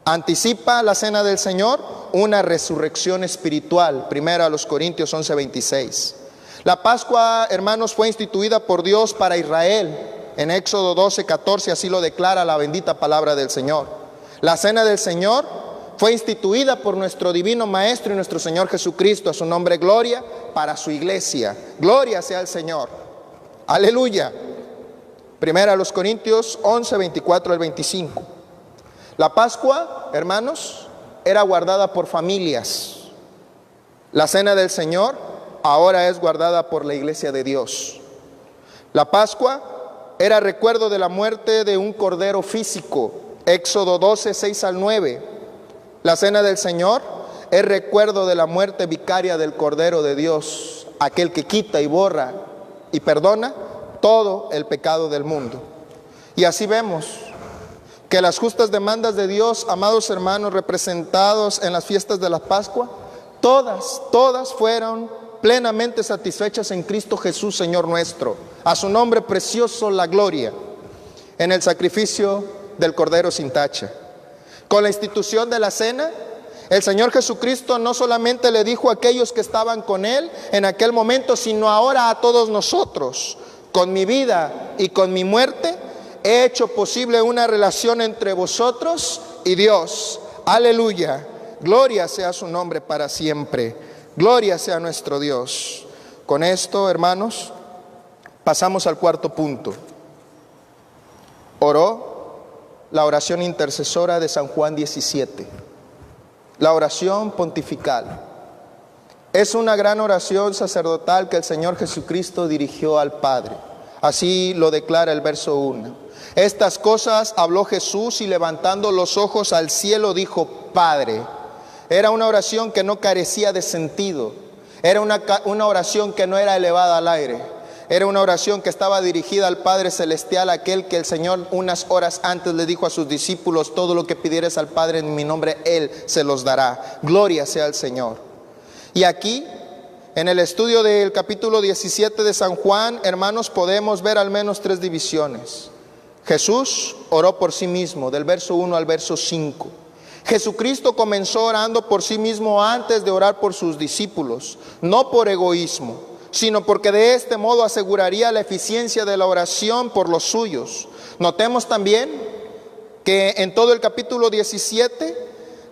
Anticipa la Cena del Señor una resurrección espiritual. 1 Corintios 11, 26. La Pascua, hermanos, fue instituida por Dios para Israel. En Éxodo 12, 14, así lo declara la bendita palabra del Señor. La Cena del Señor fue instituida por nuestro divino Maestro y nuestro Señor Jesucristo. A su nombre gloria para su iglesia. Gloria sea al Señor. Aleluya. 1 Corintios 11, 24 al 25. La Pascua, hermanos, era guardada por familias. La Cena del Señor ahora es guardada por la iglesia de Dios. La Pascua era recuerdo de la muerte de un cordero físico. Éxodo 12, 6 al 9. La Cena del Señor es recuerdo de la muerte vicaria del Cordero de Dios, aquel que quita y borra y perdona todo el pecado del mundo. Y así vemos que las justas demandas de Dios, amados hermanos, representados en las fiestas de la Pascua, todas fueron plenamente satisfechas en Cristo Jesús, Señor nuestro. A su nombre precioso la gloria en el sacrificio del Cordero sin tacha. Con la institución de la cena, el Señor Jesucristo no solamente le dijo a aquellos que estaban con Él en aquel momento, sino ahora a todos nosotros: con mi vida y con mi muerte he hecho posible una relación entre vosotros y Dios. Aleluya. Gloria sea su nombre para siempre. Gloria sea nuestro Dios. Con esto, hermanos, pasamos al cuarto punto. Oró la oración intercesora de San Juan 17. La oración pontifical. Es una gran oración sacerdotal que el Señor Jesucristo dirigió al Padre. Así lo declara el verso 1. Estas cosas habló Jesús y levantando los ojos al cielo dijo: Padre. Era una oración que no carecía de sentido. Era una oración que no era elevada al aire. Era una oración que estaba dirigida al Padre Celestial, aquel que el Señor unas horas antes le dijo a sus discípulos: todo lo que pidieres al Padre en mi nombre, Él se los dará. Gloria sea al Señor. Y aquí, en el estudio del capítulo 17 de San Juan, hermanos, podemos ver al menos 3 divisiones. Jesús oró por sí mismo, del verso 1 al verso 5. Jesucristo comenzó orando por sí mismo antes de orar por sus discípulos, no por egoísmo, sino porque de este modo aseguraría la eficiencia de la oración por los suyos. Notemos también que en todo el capítulo 17,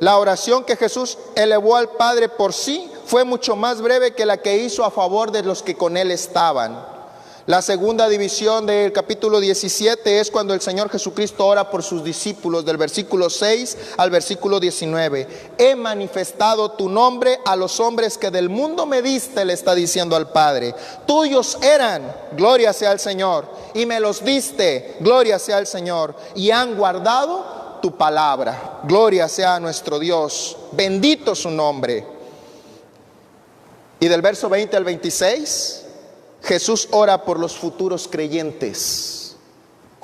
la oración que Jesús elevó al Padre por sí fue mucho más breve que la que hizo a favor de los que con Él estaban. La segunda división del capítulo 17 es cuando el Señor Jesucristo ora por sus discípulos, del versículo 6 al versículo 19. He manifestado tu nombre a los hombres que del mundo me diste, le está diciendo al Padre. Tuyos eran, gloria sea al Señor, y me los diste, gloria sea al Señor, y han guardado tu palabra. Gloria sea a nuestro Dios, bendito su nombre. Y del verso 20 al 26, Jesús ora por los futuros creyentes.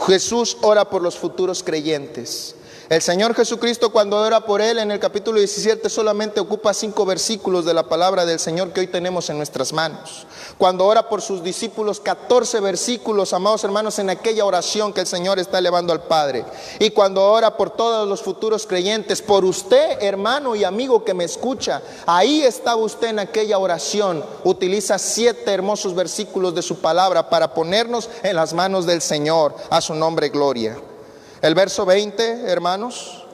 Jesús ora por los futuros creyentes. El Señor Jesucristo, cuando ora por él en el capítulo 17, solamente ocupa 5 versículos de la palabra del Señor que hoy tenemos en nuestras manos. Cuando ora por sus discípulos, 14 versículos, amados hermanos, en aquella oración que el Señor está elevando al Padre. Y cuando ora por todos los futuros creyentes, por usted, hermano y amigo que me escucha, ahí estaba usted en aquella oración. Utiliza 7 hermosos versículos de su palabra para ponernos en las manos del Señor. A su nombre gloria. El verso 20, hermanos,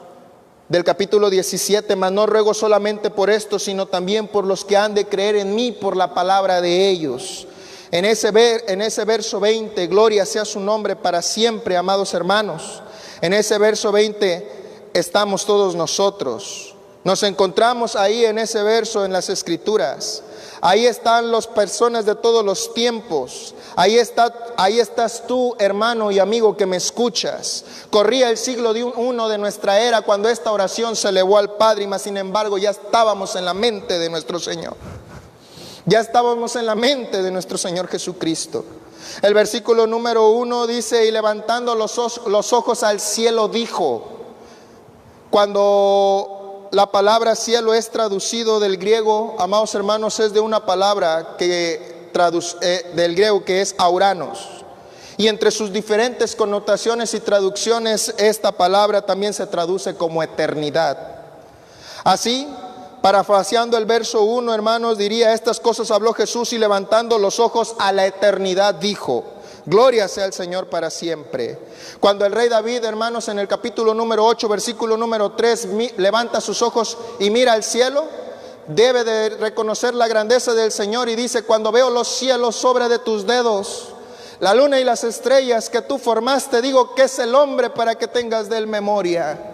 del capítulo 17, mas no ruego solamente por esto, sino también por los que han de creer en mí por la palabra de ellos. En ese verso 20, gloria sea su nombre para siempre, amados hermanos. En ese verso 20 estamos todos nosotros. Nos encontramos ahí en ese verso en las Escrituras. Ahí están las personas de todos los tiempos. Ahí estás tú, hermano y amigo que me escuchas. Corría el siglo I de nuestra era cuando esta oración se elevó al Padre, mas sin embargo ya estábamos en la mente de nuestro Señor. Ya estábamos en la mente de nuestro Señor Jesucristo. El versículo número 1 dice: y levantando los ojos al cielo dijo. Cuando la palabra cielo es traducido del griego, amados hermanos, es de una palabra del griego que es auranos. Y entre sus diferentes connotaciones y traducciones, esta palabra también se traduce como eternidad. Así, parafraseando el verso 1, hermanos, diría: estas cosas habló Jesús y levantando los ojos a la eternidad dijo: gloria sea al Señor para siempre. Cuando el rey David, hermanos, en el capítulo número 8, versículo número 3, levanta sus ojos y mira al cielo, debe de reconocer la grandeza del Señor y dice: cuando veo los cielos sobre de tus dedos, la luna y las estrellas que tú formaste, digo, ¿qué es el hombre para que tengas de él memoria?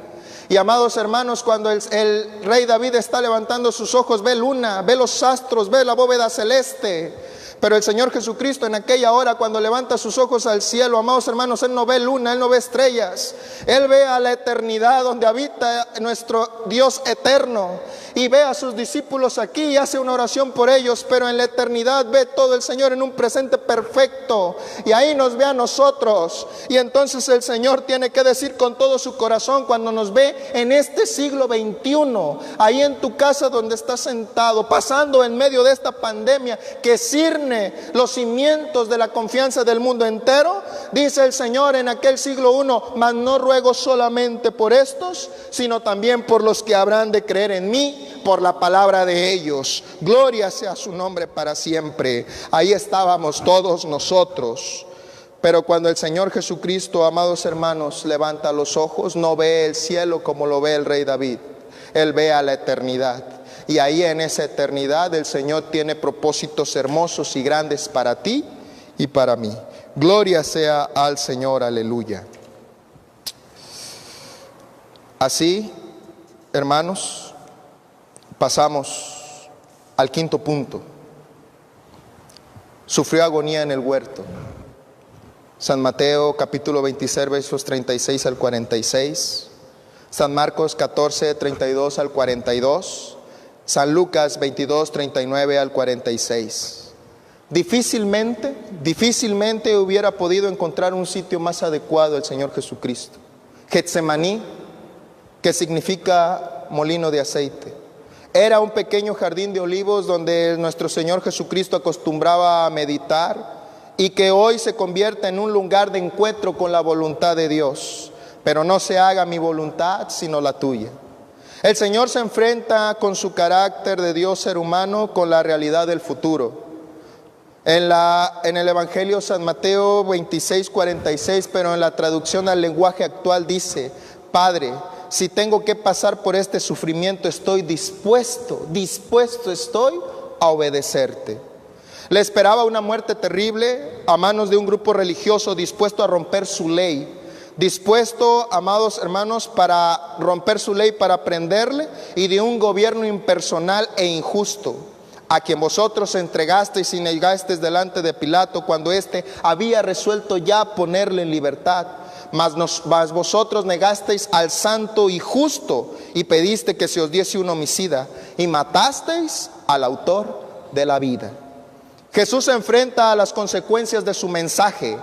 Y amados hermanos, cuando el rey David está levantando sus ojos, ve luna, ve los astros, ve la bóveda celeste. Pero el Señor Jesucristo en aquella hora, cuando levanta sus ojos al cielo, amados hermanos, Él no ve luna, Él no ve estrellas. Él ve a la eternidad donde habita nuestro Dios eterno. Y ve a sus discípulos aquí y hace una oración por ellos. Pero en la eternidad ve todo el Señor en un presente perfecto. Y ahí nos ve a nosotros. Y entonces el Señor tiene que decir con todo su corazón cuando nos ve en este siglo XXI, ahí en tu casa donde estás sentado, pasando en medio de esta pandemia que cierne los cimientos de la confianza del mundo entero. Dice el Señor en aquel siglo I: mas no ruego solamente por estos, sino también por los que habrán de creer en mí por la palabra de ellos. Gloria sea su nombre para siempre. Ahí estábamos todos nosotros. Pero cuando el Señor Jesucristo, amados hermanos, levanta los ojos, no ve el cielo como lo ve el rey David. Él ve a la eternidad. Y ahí en esa eternidad el Señor tiene propósitos hermosos y grandes para ti y para mí. Gloria sea al Señor, aleluya. Así, hermanos, pasamos al quinto punto. Sufrió agonía en el huerto. San Mateo capítulo 26 versos 36 al 46. San Marcos 14, 32 al 42. San Lucas 22, 39 al 46. Difícilmente hubiera podido encontrar un sitio más adecuado el Señor Jesucristo. Getsemaní, que significa molino de aceite, era un pequeño jardín de olivos donde nuestro Señor Jesucristo acostumbraba a meditar y que hoy se convierte en un lugar de encuentro con la voluntad de Dios. Pero no se haga mi voluntad sino la tuya. El Señor se enfrenta con su carácter de Dios ser humano con la realidad del futuro. En el Evangelio San Mateo 26, 46, pero en la traducción al lenguaje actual dice: Padre, si tengo que pasar por este sufrimiento, estoy dispuesto estoy a obedecerte. Le esperaba una muerte terrible a manos de un grupo religioso dispuesto a romper su ley. Dispuesto, amados hermanos, para romper su ley, para prenderle, y de un gobierno impersonal e injusto, a quien vosotros entregasteis y negasteis delante de Pilato, cuando éste había resuelto ya ponerle en libertad. Mas vosotros negasteis al santo y justo, y pediste que se os diese un homicida, y matasteis al autor de la vida. Jesús se enfrenta a las consecuencias de su mensaje.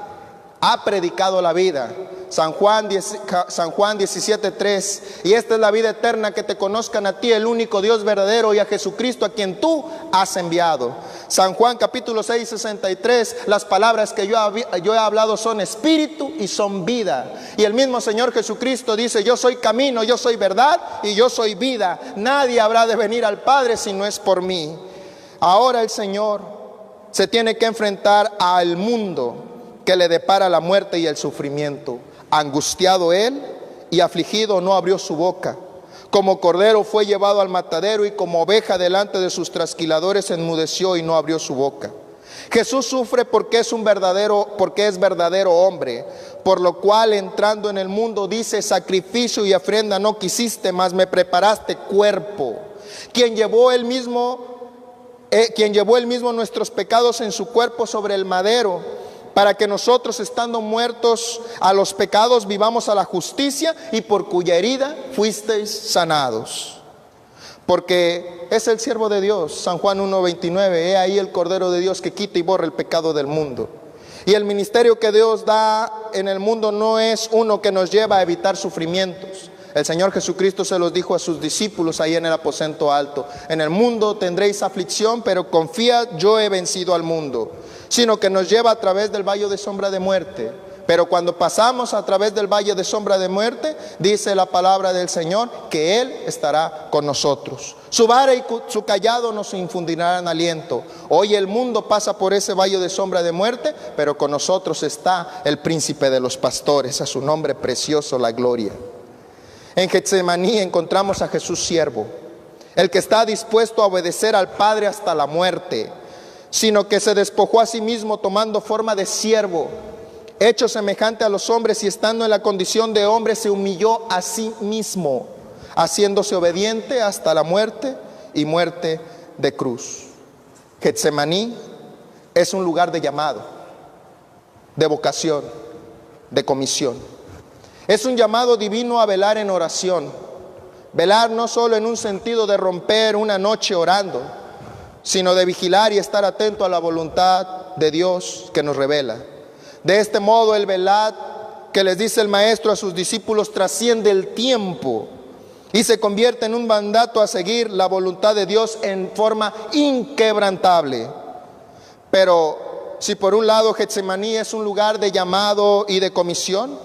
Ha predicado la vida. San Juan 17:3. Y esta es la vida eterna, que te conozcan a ti, el único Dios verdadero, y a Jesucristo, a quien tú has enviado. San Juan capítulo 6:63. Las palabras que yo he hablado son espíritu y son vida. Y el mismo Señor Jesucristo dice: yo soy camino, yo soy verdad y yo soy vida. Nadie habrá de venir al Padre si no es por mí. Ahora el Señor se tiene que enfrentar al mundo que le depara la muerte y el sufrimiento. Angustiado él y afligido, no abrió su boca. Como cordero fue llevado al matadero, y como oveja delante de sus trasquiladores enmudeció y no abrió su boca. Jesús sufre porque es verdadero hombre, por lo cual, entrando en el mundo, dice: sacrificio y ofrenda no quisiste, mas me preparaste cuerpo. Quien llevó él mismo nuestros pecados en su cuerpo sobre el madero, para que nosotros, estando muertos a los pecados, vivamos a la justicia, y por cuya herida fuisteis sanados. Porque es el siervo de Dios. San Juan 1:29. He ahí el Cordero de Dios que quita y borra el pecado del mundo. Y el ministerio que Dios da en el mundo no es uno que nos lleva a evitar sufrimientos. El Señor Jesucristo se los dijo a sus discípulos ahí en el aposento alto: en el mundo tendréis aflicción, pero confía, yo he vencido al mundo. Sino que nos lleva a través del valle de sombra de muerte. Pero cuando pasamos a través del valle de sombra de muerte, dice la palabra del Señor que Él estará con nosotros. Su vara y su callado nos infundirán aliento. Hoy el mundo pasa por ese valle de sombra de muerte, pero con nosotros está el príncipe de los pastores. A su nombre precioso la gloria. En Getsemaní encontramos a Jesús siervo, el que está dispuesto a obedecer al Padre hasta la muerte, sino que se despojó a sí mismo, tomando forma de siervo, hecho semejante a los hombres, y estando en la condición de hombre se humilló a sí mismo, haciéndose obediente hasta la muerte y muerte de cruz. Getsemaní es un lugar de llamado, de vocación, de comisión. Es un llamado divino a velar en oración. Velar no solo en un sentido de romper una noche orando, sino de vigilar y estar atento a la voluntad de Dios que nos revela. De este modo, el velad que les dice el Maestro a sus discípulos trasciende el tiempo y se convierte en un mandato a seguir la voluntad de Dios en forma inquebrantable. Pero si por un lado Getsemaní es un lugar de llamado y de comisión,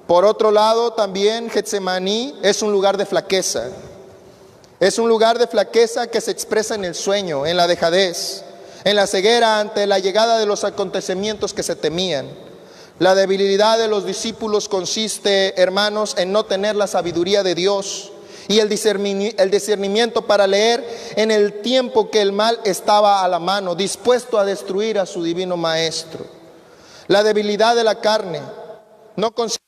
por otro lado también Getsemaní es un lugar de flaqueza. Es un lugar de flaqueza que se expresa en el sueño, en la dejadez, en la ceguera ante la llegada de los acontecimientos que se temían. La debilidad de los discípulos consiste, hermanos, en no tener la sabiduría de Dios y el discernimiento para leer en el tiempo que el mal estaba a la mano, dispuesto a destruir a su divino Maestro. La debilidad de la carne no consiste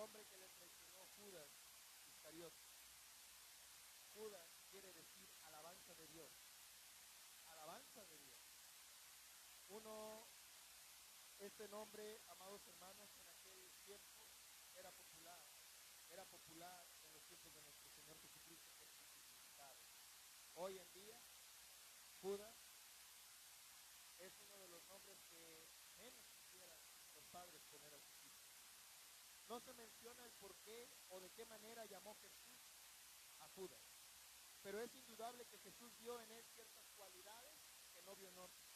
nombre que le traicionó Judas Iscariote. Judas quiere decir alabanza de Dios. Alabanza de Dios. Este nombre, amados hermanos, en aquel tiempo era popular. Era popular en los tiempos de nuestro Señor Jesucristo por su significado. Hoy en día, Judas es uno de los nombres que menos quisieran los padres poner a sus hijos. No se menciona el por qué o de qué manera llamó Jesús a Judas, pero es indudable que Jesús vio en él ciertas cualidades que no vio en otros.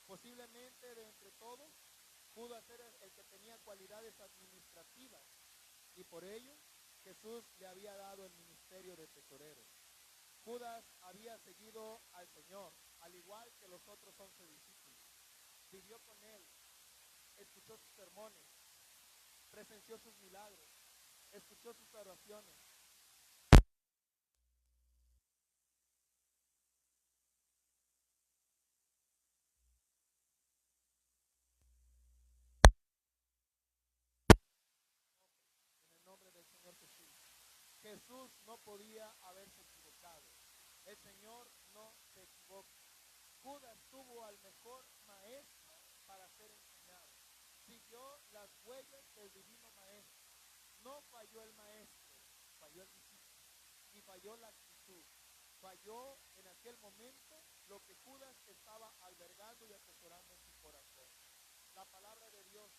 Posiblemente de entre todos, Judas era el que tenía cualidades administrativas y por ello Jesús le había dado el ministerio de tesorero. Judas había seguido al Señor, al igual que los otros 11 discípulos. Vivió con él, escuchó sus sermones, presenció sus milagros, escuchó sus oraciones. En el nombre del Señor Jesús. Jesús no podía haberse equivocado. El Señor no se equivoca. Judas tuvo al mejor maestro para ser enseñado. Siguió las huellas del divino maestro. No falló el maestro, falló el discípulo. Y falló la actitud. Falló en aquel momento lo que Judas estaba albergando y atesorando en su corazón. La palabra de Dios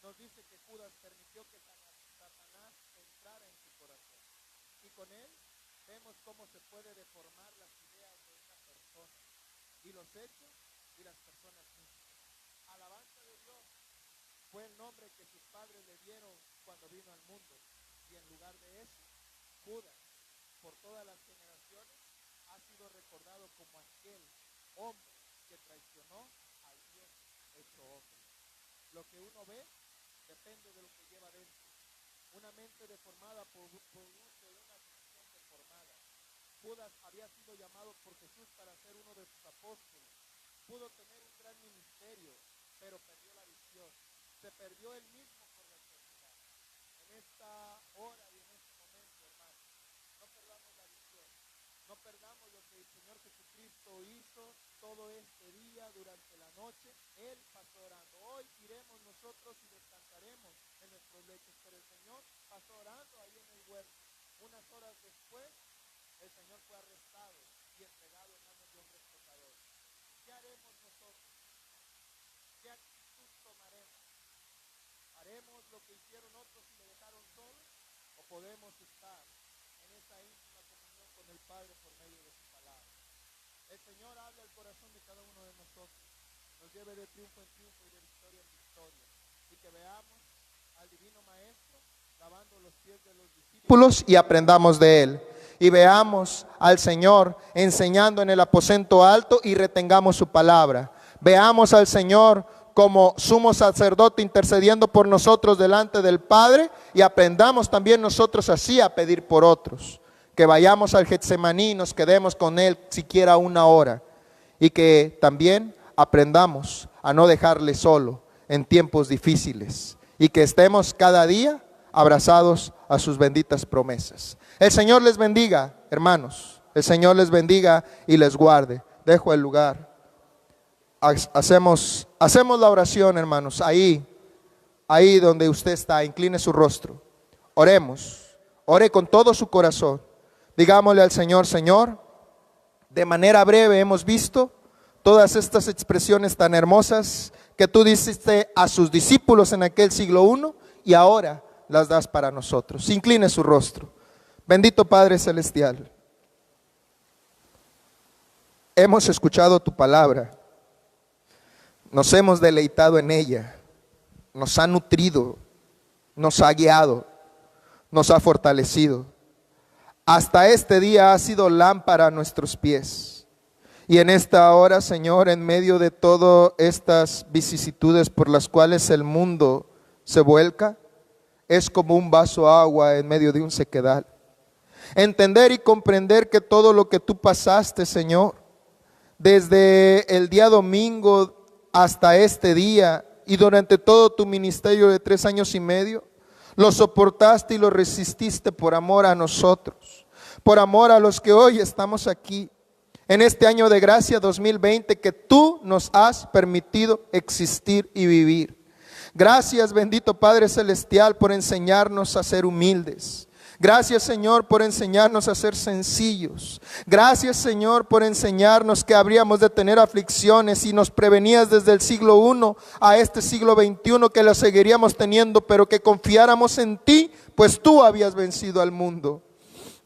nos dice que Judas permitió que Satanás entrara en su corazón. Y con él vemos cómo se puede deformar las ideas de una persona y los hechos y las personas mismas. Alabanza de Dios fue el nombre que sus padres le dieron cuando vino al mundo. Y en lugar de eso, Judas, por todas las generaciones, ha sido recordado como aquel hombre que traicionó al Dios hecho hombre. Lo que uno ve depende de lo que lleva dentro. Una mente deformada produce una visión deformada. Judas había sido llamado por Jesús para ser uno de sus apóstoles. Pudo tener un gran ministerio, pero perdió la visión. Se perdió él mismo por la eternidad. En esta hora y en este momento, hermanos, no perdamos la visión. No perdamos lo que el Señor Jesucristo hizo todo este día durante la noche. Él pasó orando. Hoy iremos nosotros y descansaremos en nuestros lechos, pero el Señor pasó orando ahí en el huerto. Unas horas después, el Señor fue arrestado y entregado en manos de hombres pecadores. ¿Qué haremos nosotros? ¿Qué actitud tomaremos? ¿Haremos lo que hicieron otros y le dejaron solo? ¿O podemos estar en esa íntima comunión con el Padre por medio de su palabra? El Señor habla al corazón de cada uno de nosotros. Nos lleve de triunfo en triunfo y de victoria en victoria. Y que veamos al Divino Maestro lavando los pies de los discípulos y aprendamos de él. Y veamos al Señor enseñando en el aposento alto y retengamos su palabra. Veamos al Señor como sumo sacerdote intercediendo por nosotros delante del Padre y aprendamos también nosotros así a pedir por otros. Que vayamos al Getsemaní y nos quedemos con él siquiera una hora. Y que también aprendamos a no dejarle solo en tiempos difíciles. Y que estemos cada día abrazados a sus benditas promesas. El Señor les bendiga, hermanos. El Señor les bendiga y les guarde. Dejo el lugar. Hacemos la oración, hermanos. Ahí donde usted está, incline su rostro. Oremos. Ore con todo su corazón. Digámosle al Señor: Señor, de manera breve hemos visto todas estas expresiones tan hermosas que tú diste a sus discípulos en aquel siglo I y ahora las das para nosotros. Incline su rostro. Bendito Padre Celestial, hemos escuchado tu palabra, nos hemos deleitado en ella, nos ha nutrido, nos ha guiado, nos ha fortalecido. Hasta este día ha sido lámpara a nuestros pies. Y en esta hora, Señor, en medio de todas estas vicisitudes por las cuales el mundo se vuelca, es como un vaso de agua en medio de un sequedal. Entender y comprender que todo lo que tú pasaste, Señor, desde el día domingo hasta este día y durante todo tu ministerio de 3 años y medio, Lo soportaste y lo resististe por amor a nosotros, por amor a los que hoy estamos aquí, en este año de gracia 2020 que tú nos has permitido existir y vivir. Gracias, bendito Padre Celestial, por enseñarnos a ser humildes. Gracias, Señor, por enseñarnos a ser sencillos. Gracias, Señor, por enseñarnos que habríamos de tener aflicciones y nos prevenías desde el siglo I a este siglo XXI que las seguiríamos teniendo, pero que confiáramos en ti, pues tú habías vencido al mundo.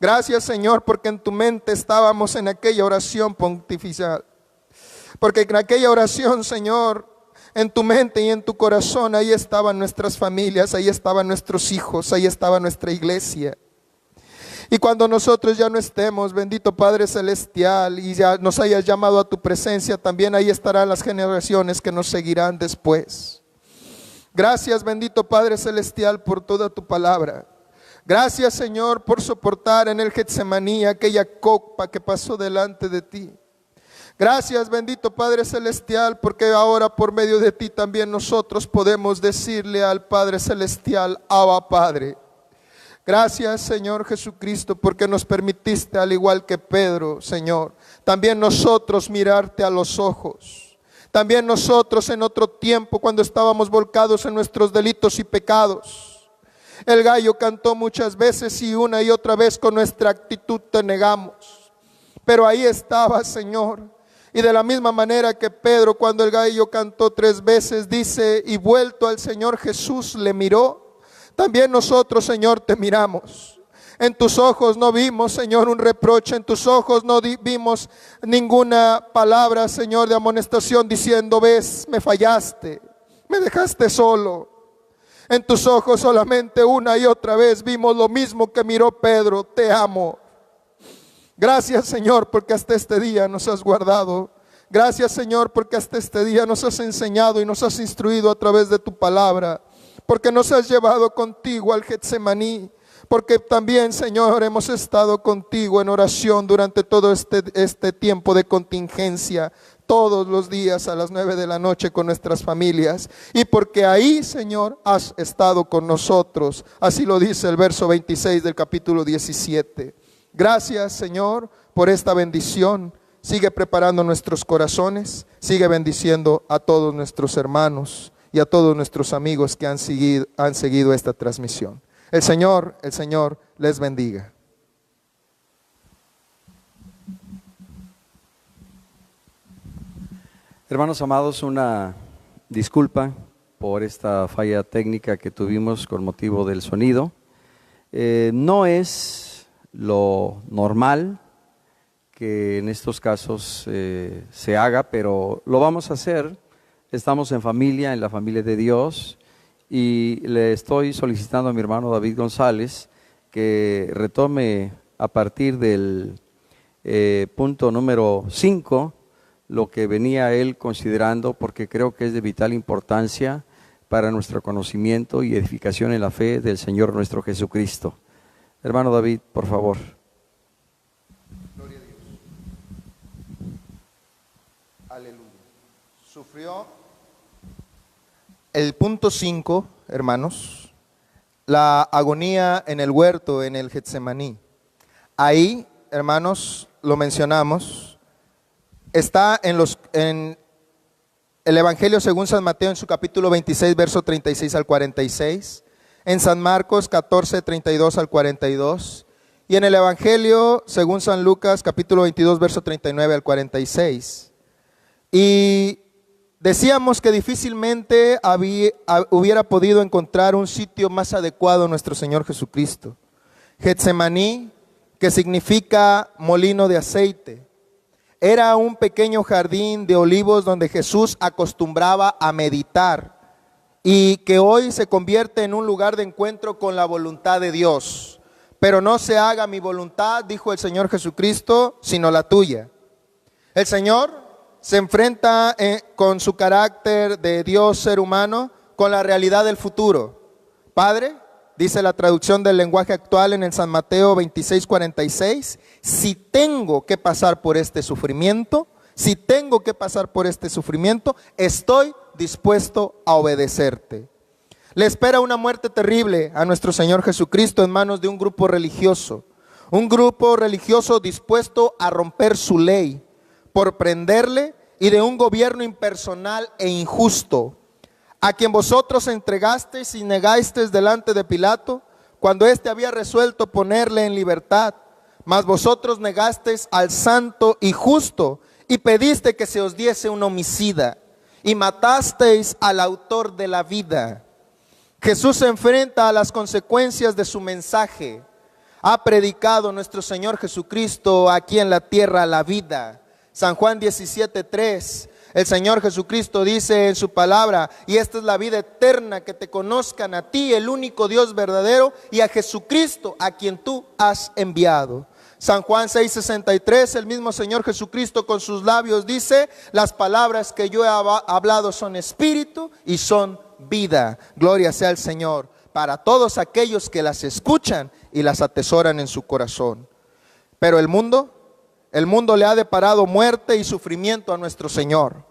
Gracias, Señor, porque en tu mente estábamos en aquella oración pontifical. Porque en aquella oración, Señor, en tu mente y en tu corazón, ahí estaban nuestras familias, ahí estaban nuestros hijos, ahí estaba nuestra iglesia. Y cuando nosotros ya no estemos, bendito Padre Celestial, y ya nos hayas llamado a tu presencia, también ahí estarán las generaciones que nos seguirán después. Gracias, bendito Padre Celestial, por toda tu palabra. Gracias, Señor, por soportar en el Getsemaní aquella copa que pasó delante de ti. Gracias, bendito Padre Celestial, porque ahora por medio de ti también nosotros podemos decirle al Padre Celestial, Abba Padre. Gracias, Señor Jesucristo, porque nos permitiste, al igual que Pedro, Señor, también nosotros mirarte a los ojos. También nosotros en otro tiempo, cuando estábamos volcados en nuestros delitos y pecados, el gallo cantó muchas veces y una y otra vez con nuestra actitud te negamos. Pero ahí estaba, Señor. Y de la misma manera que Pedro, cuando el gallo cantó 3 veces, dice, y vuelto al Señor Jesús le miró, también nosotros, Señor, te miramos. En tus ojos no vimos, Señor, un reproche, en tus ojos no vimos ninguna palabra, Señor, de amonestación diciendo, ves, me fallaste, me dejaste solo. En tus ojos solamente una y otra vez vimos lo mismo que miró Pedro, te amo. Gracias, Señor, porque hasta este día nos has guardado. Gracias, Señor, porque hasta este día nos has enseñado y nos has instruido a través de tu palabra. Porque nos has llevado contigo al Getsemaní. Porque también, Señor, hemos estado contigo en oración durante todo este tiempo de contingencia. Todos los días a las 9 de la noche con nuestras familias. Y porque ahí, Señor, has estado con nosotros. Así lo dice el verso 26 del capítulo 17. Gracias, Señor, por esta bendición. Sigue preparando nuestros corazones, sigue bendiciendo a todos nuestros hermanos y a todos nuestros amigos que han seguido esta transmisión. El Señor les bendiga. Hermanos amados, una disculpa por esta falla técnica que tuvimos con motivo del sonido. No es lo normal que en estos casos se haga, pero lo vamos a hacer. Estamos en familia, en la familia de Dios, y le estoy solicitando a mi hermano David González que retome a partir del punto número 5 lo que venía él considerando, porque creo que es de vital importancia para nuestro conocimiento y edificación en la fe del Señor nuestro Jesucristo. Hermano David, por favor. Gloria a Dios. Aleluya. Sufrió el punto 5, hermanos, la agonía en el huerto, en el Getsemaní. Ahí, hermanos, lo mencionamos, está en el Evangelio según San Mateo en su capítulo 26, verso 36 al 46. En San Marcos 14, 32 al 42, y en el Evangelio según San Lucas capítulo 22, verso 39 al 46. Y decíamos que difícilmente hubiera podido encontrar un sitio más adecuado a nuestro Señor Jesucristo. Getsemaní, que significa molino de aceite, era un pequeño jardín de olivos donde Jesús acostumbraba a meditar, y que hoy se convierte en un lugar de encuentro con la voluntad de Dios. Pero no se haga mi voluntad, dijo el Señor Jesucristo, sino la tuya. El Señor se enfrenta con su carácter de Dios ser humano con la realidad del futuro. Padre, dice la traducción del lenguaje actual en el San Mateo 26:46, si tengo que pasar por este sufrimiento, estoy dispuesto a obedecerte. Le espera una muerte terrible a nuestro Señor Jesucristo en manos de un grupo religioso dispuesto a romper su ley por prenderle, y de un gobierno impersonal e injusto, a quien vosotros entregasteis y negasteis delante de Pilato, cuando éste había resuelto ponerle en libertad. Mas vosotros negasteis al santo y justo, y pediste que se os diese un homicida, y matasteis al autor de la vida. Jesús se enfrenta a las consecuencias de su mensaje. Ha predicado nuestro Señor Jesucristo aquí en la tierra la vida. San Juan 17:3, el Señor Jesucristo dice en su palabra: y esta es la vida eterna, que te conozcan a ti, el único Dios verdadero, y a Jesucristo, a quien tú has enviado. San Juan 6:63, el mismo Señor Jesucristo con sus labios dice: las palabras que yo he hablado son espíritu y son vida. Gloria sea al Señor para todos aquellos que las escuchan y las atesoran en su corazón. Pero el mundo le ha deparado muerte y sufrimiento a nuestro Señor.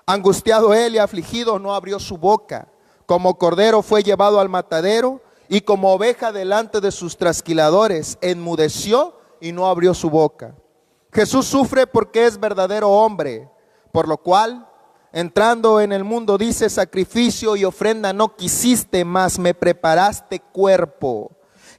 Angustiado él y afligido, no abrió su boca. Como cordero fue llevado al matadero, y como oveja delante de sus trasquiladores, enmudeció y no abrió su boca. Jesús sufre porque es verdadero hombre, por lo cual, entrando en el mundo, dice: sacrificio y ofrenda no quisiste, mas me preparaste cuerpo.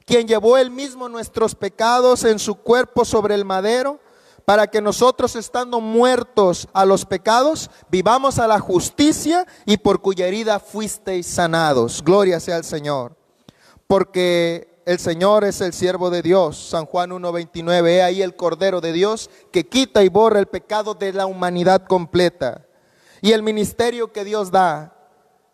Quien llevó él mismo nuestros pecados en su cuerpo sobre el madero, para que nosotros, estando muertos a los pecados, vivamos a la justicia, y por cuya herida fuisteis sanados. Gloria sea al Señor. Porque el Señor es el siervo de Dios. San Juan 1:29, he ahí el Cordero de Dios que quita y borra el pecado de la humanidad completa. Y el ministerio que Dios da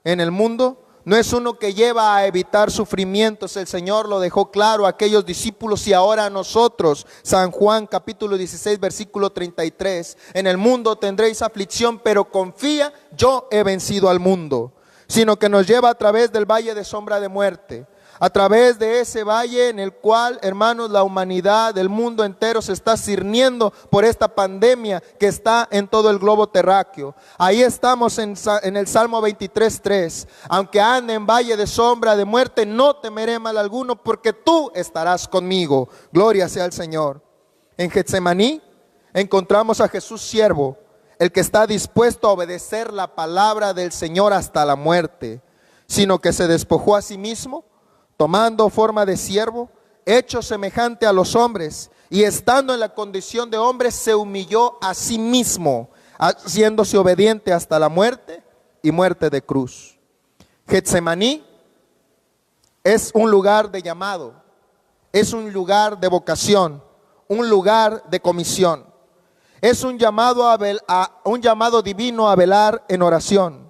en el mundo no es uno que lleva a evitar sufrimientos. El Señor lo dejó claro a aquellos discípulos y ahora a nosotros. San Juan capítulo 16 versículo 33. En el mundo tendréis aflicción, pero confía, yo he vencido al mundo. Sino que nos lleva a través del valle de sombra de muerte. A través de ese valle en el cual, hermanos, la humanidad, el mundo entero se está cirniendo por esta pandemia que está en todo el globo terráqueo. Ahí estamos en el Salmo 23:3. Aunque ande en valle de sombra de muerte, no temeré mal alguno, porque tú estarás conmigo. Gloria sea al Señor. En Getsemaní encontramos a Jesús siervo, el que está dispuesto a obedecer la palabra del Señor hasta la muerte, sino que se despojó a sí mismo, tomando forma de siervo, hecho semejante a los hombres, y estando en la condición de hombre, se humilló a sí mismo, haciéndose obediente hasta la muerte y muerte de cruz. Getsemaní es un lugar de llamado, es un lugar de vocación, un lugar de comisión. Es un llamado divino a velar en oración.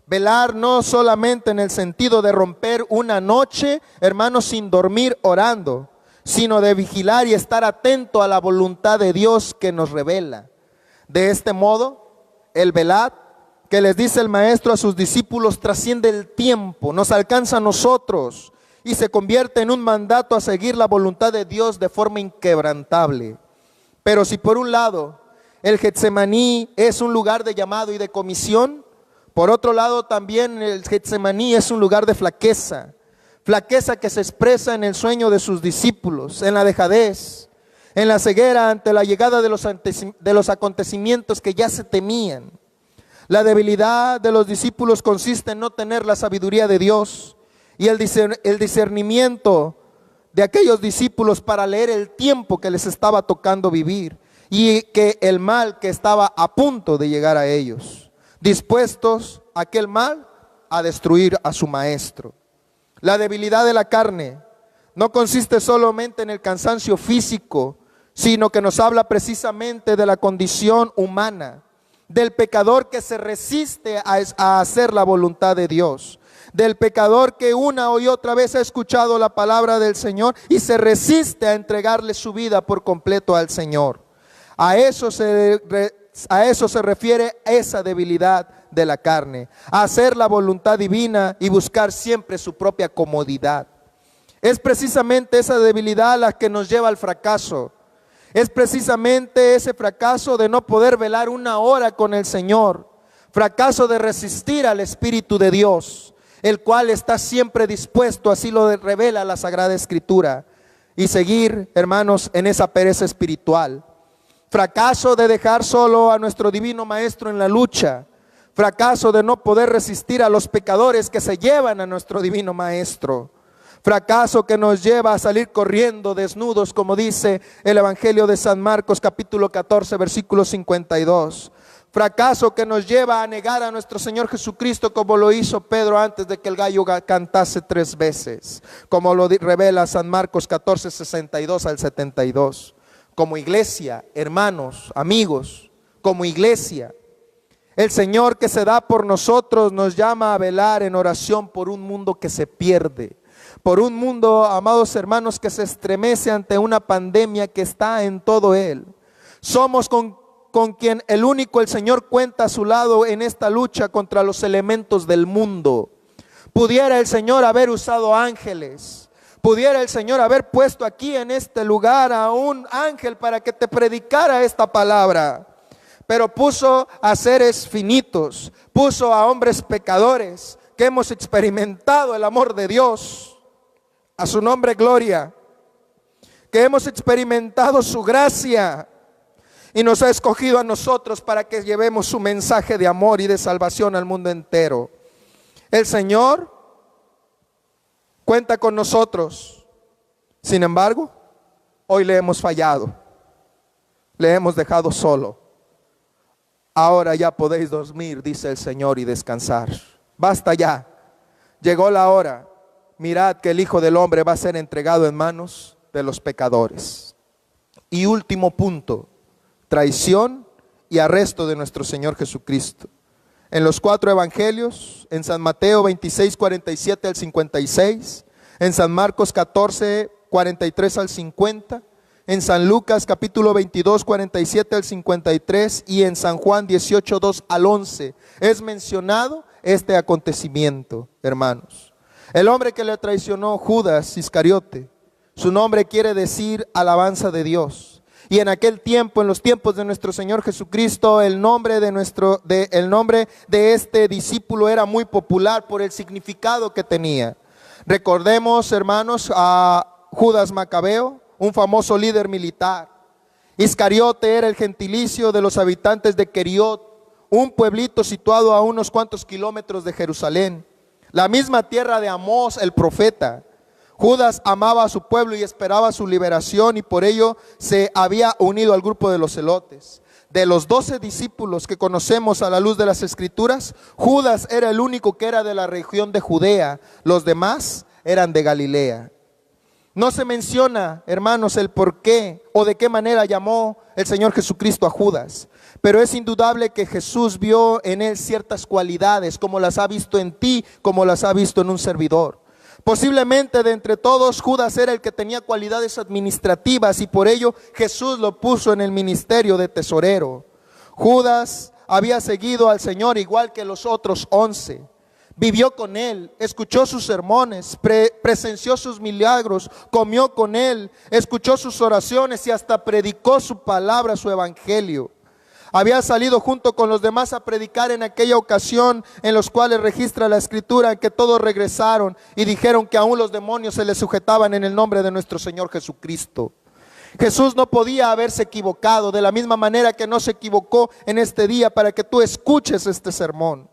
Velar no solamente en el sentido de romper una noche, hermanos, sin dormir orando, sino de vigilar y estar atento a la voluntad de Dios que nos revela. De este modo, el velad, que les dice el Maestro a sus discípulos, trasciende el tiempo, nos alcanza a nosotros y se convierte en un mandato a seguir la voluntad de Dios de forma inquebrantable. Pero si por un lado el Getsemaní es un lugar de llamado y de comisión, por otro lado también el Getsemaní es un lugar de flaqueza. Flaqueza que se expresa en el sueño de sus discípulos, en la dejadez, en la ceguera ante la llegada de los acontecimientos que ya se temían. La debilidad de los discípulos consiste en no tener la sabiduría de Dios y el discernimiento de aquellos discípulos para leer el tiempo que les estaba tocando vivir y que el mal que estaba a punto de llegar a ellos, dispuestos aquel mal a destruir a su maestro. La debilidad de la carne no consiste solamente en el cansancio físico, sino que nos habla precisamente de la condición humana, del pecador que se resiste a hacer la voluntad de Dios, del pecador que una y otra vez ha escuchado la palabra del Señor y se resiste a entregarle su vida por completo al Señor. A eso se refiere esa debilidad de la carne, a hacer la voluntad divina y buscar siempre su propia comodidad. Es precisamente esa debilidad la que nos lleva al fracaso. Es precisamente ese fracaso de no poder velar una hora con el Señor, fracaso de resistir al Espíritu de Dios. el cual está siempre dispuesto, así lo revela la Sagrada Escritura, y seguir, hermanos, en esa pereza espiritual. Fracaso de dejar solo a nuestro divino Maestro en la lucha. Fracaso de no poder resistir a los pecadores que se llevan a nuestro divino Maestro. Fracaso que nos lleva a salir corriendo desnudos, como dice el Evangelio de San Marcos capítulo 14 versículo 52. Fracaso que nos lleva a negar a nuestro Señor Jesucristo, como lo hizo Pedro antes de que el gallo cantase 3 veces, como lo revela San Marcos 14, 62 al 72. Como iglesia, hermanos, amigos, como iglesia, el Señor que se da por nosotros nos llama a velar en oración por un mundo que se pierde, por un mundo, amados hermanos, que se estremece ante una pandemia que está en todo él. Somos con quien el único el Señor cuenta a su lado en esta lucha contra los elementos del mundo. Pudiera el Señor haber usado ángeles, pudiera el Señor haber puesto aquí en este lugar a un ángel para que te predicara esta palabra, pero puso a seres finitos, puso a hombres pecadores que hemos experimentado el amor de Dios, a su nombre gloria, que hemos experimentado su gracia, y nos ha escogido a nosotros para que llevemos su mensaje de amor y de salvación al mundo entero. El Señor cuenta con nosotros. Sin embargo, hoy le hemos fallado, le hemos dejado solo. Ahora ya podéis dormir, dice el Señor, y descansar. Basta ya, llegó la hora. Mirad que el Hijo del Hombre va a ser entregado en manos de los pecadores. Y último punto: traición y arresto de nuestro Señor Jesucristo. En los 4 evangelios, en San Mateo 26, 47 al 56, en San Marcos 14, 43 al 50, en San Lucas capítulo 22, 47 al 53 y en San Juan 18, 2 al 11, es mencionado este acontecimiento, hermanos. El hombre que le traicionó, Judas Iscariote, su nombre quiere decir alabanza de Dios. Y en aquel tiempo, en los tiempos de nuestro Señor Jesucristo, el nombre de este discípulo era muy popular por el significado que tenía. Recordemos, hermanos, a Judas Macabeo, un famoso líder militar. Iscariote era el gentilicio de los habitantes de Queriot, un pueblito situado a unos cuantos kilómetros de Jerusalén, la misma tierra de Amós el profeta. Judas amaba a su pueblo y esperaba su liberación, y por ello se había unido al grupo de los celotes. De los 12 discípulos que conocemos a la luz de las Escrituras, Judas era el único que era de la región de Judea, los demás eran de Galilea. No se menciona, hermanos, el por qué o de qué manera llamó el Señor Jesucristo a Judas, pero es indudable que Jesús vio en él ciertas cualidades, como las ha visto en ti, como las ha visto en un servidor. Posiblemente de entre todos, Judas era el que tenía cualidades administrativas, y por ello Jesús lo puso en el ministerio de tesorero. Judas había seguido al Señor igual que los otros 11. Vivió con él, escuchó sus sermones, presenció sus milagros, comió con él, escuchó sus oraciones y hasta predicó su palabra, su evangelio. Había salido junto con los demás a predicar en aquella ocasión en los cuales registra la Escritura que todos regresaron y dijeron que aún los demonios se les sujetaban en el nombre de nuestro Señor Jesucristo. Jesús no podía haberse equivocado, de la misma manera que no se equivocó en este día para que tú escuches este sermón.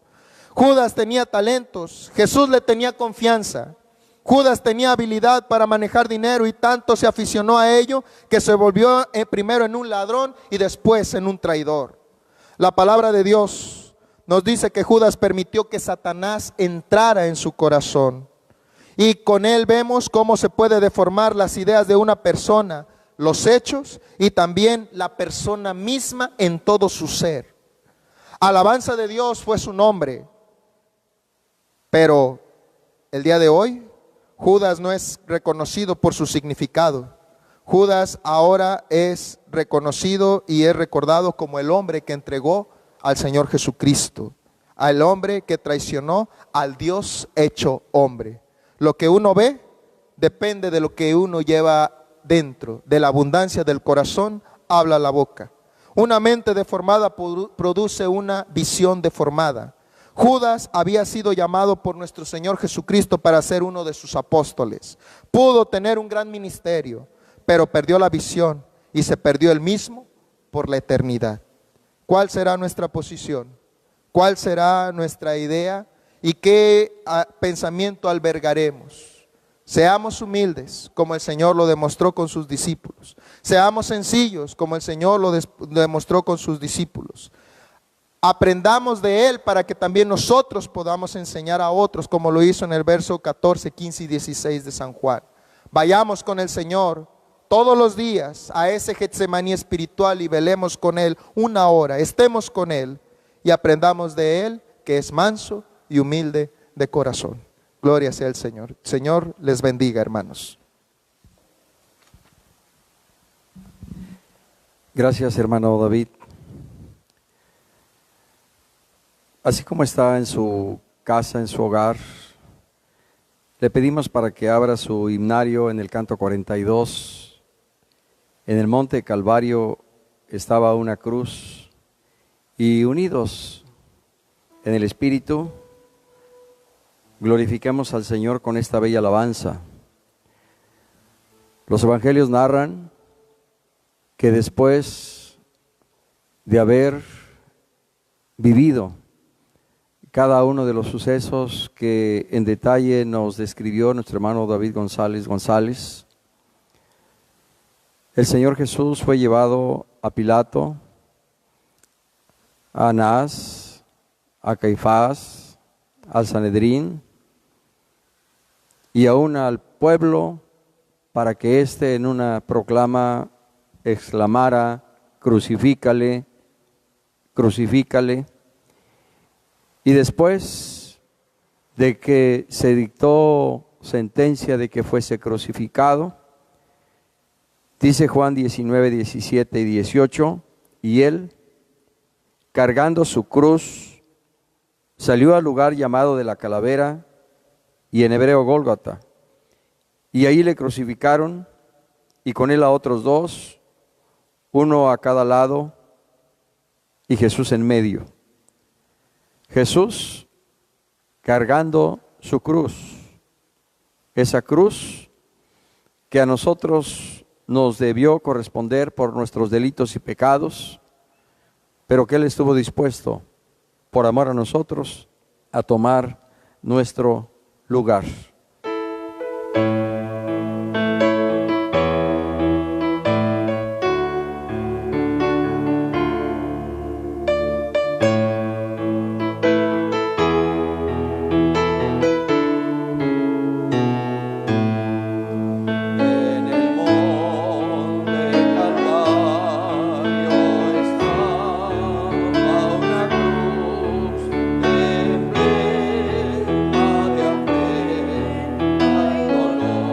Judas tenía talentos, Jesús le tenía confianza. Judas tenía habilidad para manejar dinero y tanto se aficionó a ello que se volvió primero en un ladrón y después en un traidor. La palabra de Dios nos dice que Judas permitió que Satanás entrara en su corazón, y con él vemos cómo se puede deformar las ideas de una persona, los hechos y también la persona misma en todo su ser. Alabanza de Dios fue su nombre, pero el día de hoy Judas no es reconocido por su significado. Judas ahora es reconocido y es recordado como el hombre que entregó al Señor Jesucristo, al hombre que traicionó al Dios hecho hombre. Lo que uno ve depende de lo que uno lleva dentro. De la abundancia del corazón habla la boca. Una mente deformada produce una visión deformada. Judas había sido llamado por nuestro Señor Jesucristo para ser uno de sus apóstoles. Pudo tener un gran ministerio, pero perdió la visión y se perdió él mismo por la eternidad. ¿Cuál será nuestra posición? ¿Cuál será nuestra idea? ¿Y qué pensamiento albergaremos? Seamos humildes, como el Señor lo demostró con sus discípulos. Seamos sencillos, como el Señor lo demostró con sus discípulos. Aprendamos de Él para que también nosotros podamos enseñar a otros, como lo hizo en el verso 14, 15 y 16 de San Juan. Vayamos con el Señor todos los días a ese Getsemaní espiritual y velemos con Él una hora, estemos con Él y aprendamos de Él, que es manso y humilde de corazón. Gloria sea al Señor. Señor les bendiga, hermanos. Gracias, hermano David. Así como está en su casa, en su hogar, le pedimos para que abra su himnario en el canto 42. En el monte Calvario estaba una cruz y unidos en el Espíritu, glorifiquemos al Señor con esta bella alabanza. Los evangelios narran que después de haber vivido cada uno de los sucesos que en detalle nos describió nuestro hermano David González, el Señor Jesús fue llevado a Pilato, a Anás, a Caifás, al Sanedrín y aún al pueblo, para que éste en una proclama exclamara: crucifícale, crucifícale. Y después de que se dictó sentencia de que fuese crucificado, dice Juan 19, 17 y 18, y él, cargando su cruz, salió al lugar llamado de la Calavera, y en hebreo Gólgota, y ahí le crucificaron, y con él a otros dos, uno a cada lado, y Jesús en medio. Jesús cargando su cruz, esa cruz que a nosotros nos debió corresponder por nuestros delitos y pecados, pero que Él estuvo dispuesto, por amor a nosotros, a tomar nuestro lugar. Dolor.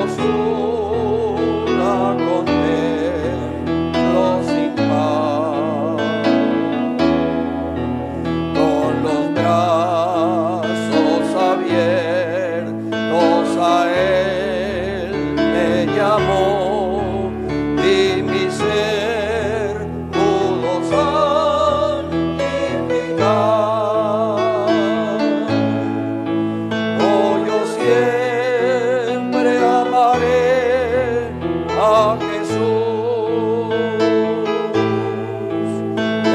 hermosura contemplo sin par, con los brazos abiertos a él me llamó y mi ser pudo santificar. Oh, yo siempre amaré a Jesús,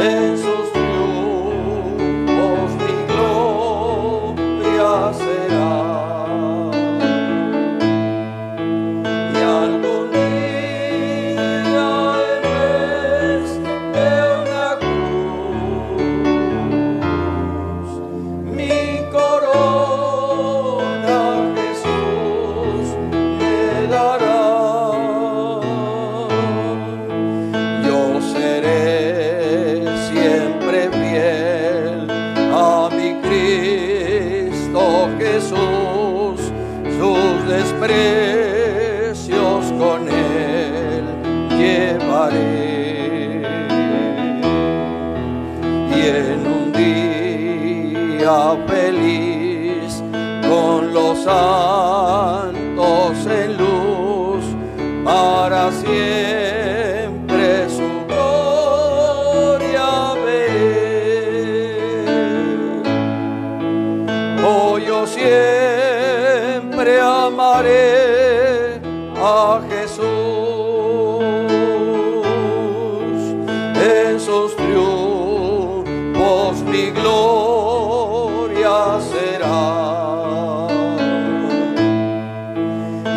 en sus triunfos mi gloria será. Y algún día en vez de una cruz, mi corona Jesús me dará. Yo seré siempre fiel a mi Cristo Jesús, sus desprecios con él llevaré. Y en un día feliz con los santos en luz, para siempre su gloria veré. Oh, yo siempre amaré a Jesús, en sus triunfos mi gloria será.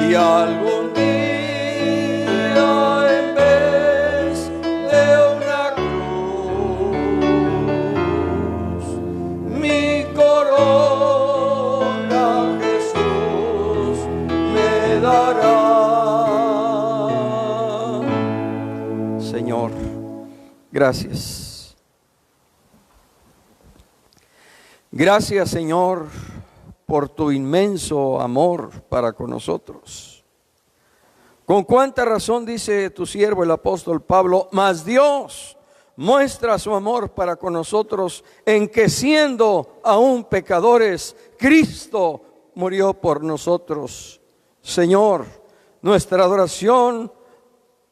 Y algún día en vez de una cruz, mi corona Jesús me dará. Señor, gracias. Gracias, Señor, por tu inmenso amor para con nosotros. Con cuánta razón dice tu siervo el apóstol Pablo, mas Dios muestra su amor para con nosotros en que siendo aún pecadores, Cristo murió por nosotros. Señor, nuestra adoración,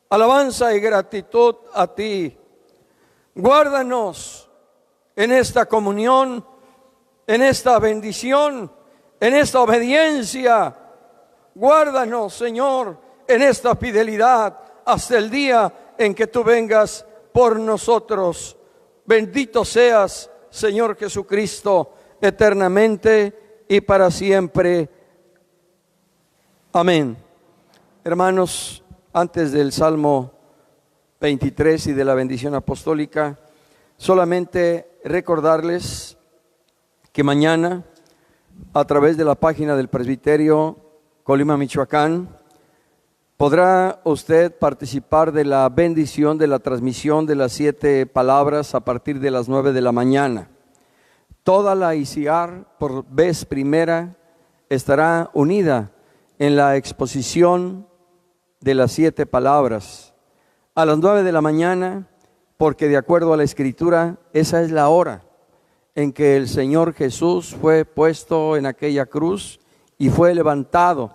alabanza y gratitud a ti. Guárdanos en esta comunión, en esta bendición, en esta obediencia. Guárdanos, Señor, en esta fidelidad hasta el día en que tú vengas por nosotros. Bendito seas, Señor Jesucristo, eternamente y para siempre. Amén. Hermanos, antes del Salmo 23 y de la bendición apostólica, solamente recordarles que mañana, a través de la página del Presbiterio Colima, Michoacán, podrá usted participar de la bendición de la transmisión de las 7 palabras a partir de las 9 de la mañana. Toda la ICIAR, por vez primera, estará unida en la exposición de las 7 palabras. A las 9 de la mañana, porque de acuerdo a la Escritura, esa es la hora en que el Señor Jesús fue puesto en aquella cruz y fue levantado,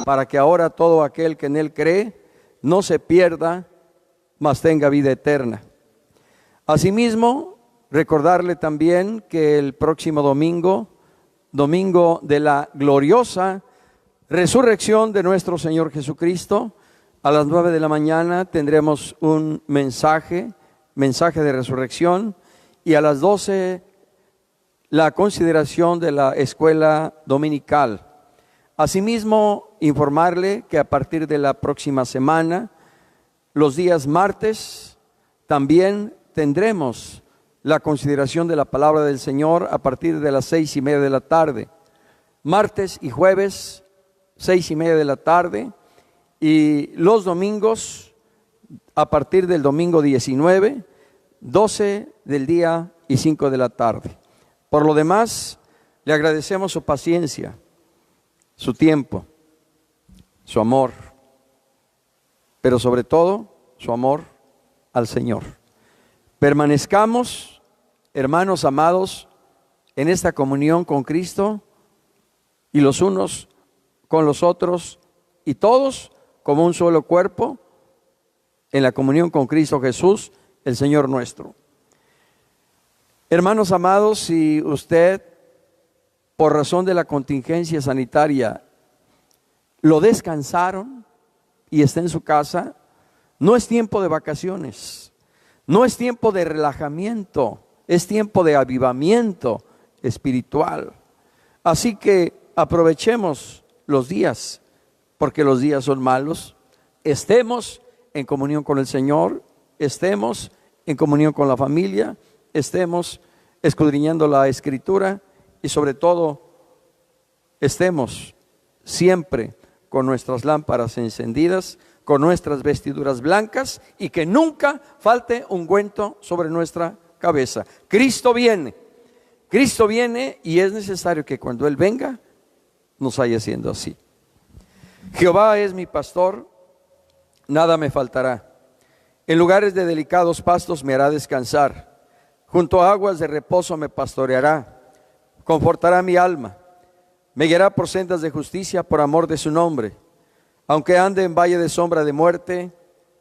para que ahora todo aquel que en Él cree no se pierda, mas tenga vida eterna. Asimismo, recordarle también que el próximo domingo, domingo de la gloriosa resurrección de nuestro Señor Jesucristo, a las 9 de la mañana tendremos un mensaje de resurrección, y a las 12 la consideración de la escuela dominical. Asimismo, informarle que a partir de la próxima semana, los días martes, también tendremos la consideración de la palabra del Señor a partir de las 6:30 de la tarde. Martes y jueves, 6:30 de la tarde, y los domingos, a partir del domingo 19, 12 del día y 5 de la tarde. Por lo demás, le agradecemos su paciencia, su tiempo. su amor, pero sobre todo su amor al Señor. Permanezcamos, hermanos amados, en esta comunión con Cristo y los unos con los otros y todos como un solo cuerpo en la comunión con Cristo Jesús, el Señor nuestro. Hermanos amados, si usted por razón de la contingencia sanitaria lo descansaron y está en su casa, no es tiempo de vacaciones, no es tiempo de relajamiento, es tiempo de avivamiento espiritual. Así que aprovechemos los días, porque los días son malos. Estemos en comunión con el Señor, estemos en comunión con la familia, estemos escudriñando la Escritura y sobre todo estemos siempre con nuestras lámparas encendidas, con nuestras vestiduras blancas y que nunca falte ungüento sobre nuestra cabeza. Cristo viene y es necesario que cuando Él venga nos haya siendo así. Jehová es mi pastor, nada me faltará. En lugares de delicados pastos me hará descansar. Junto a aguas de reposo me pastoreará. Confortará mi alma. Me guiará por sendas de justicia por amor de su nombre. Aunque ande en valle de sombra de muerte,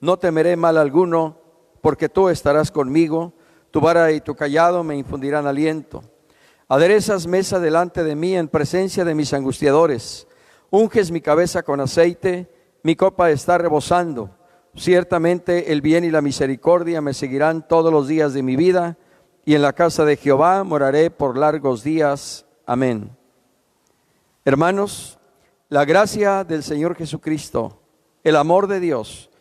no temeré mal alguno, porque tú estarás conmigo. Tu vara y tu cayado me infundirán aliento. Aderezas mesa delante de mí en presencia de mis angustiadores. Unges mi cabeza con aceite, mi copa está rebosando. Ciertamente el bien y la misericordia me seguirán todos los días de mi vida, y en la casa de Jehová moraré por largos días. Amén. Hermanos, la gracia del Señor Jesucristo, el amor de Dios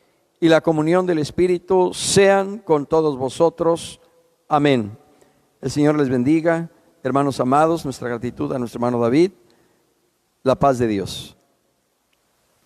y la comunión del Espíritu sean con todos vosotros. Amén. El Señor les bendiga. Hermanos amados, nuestra gratitud a nuestro hermano David. La paz de Dios.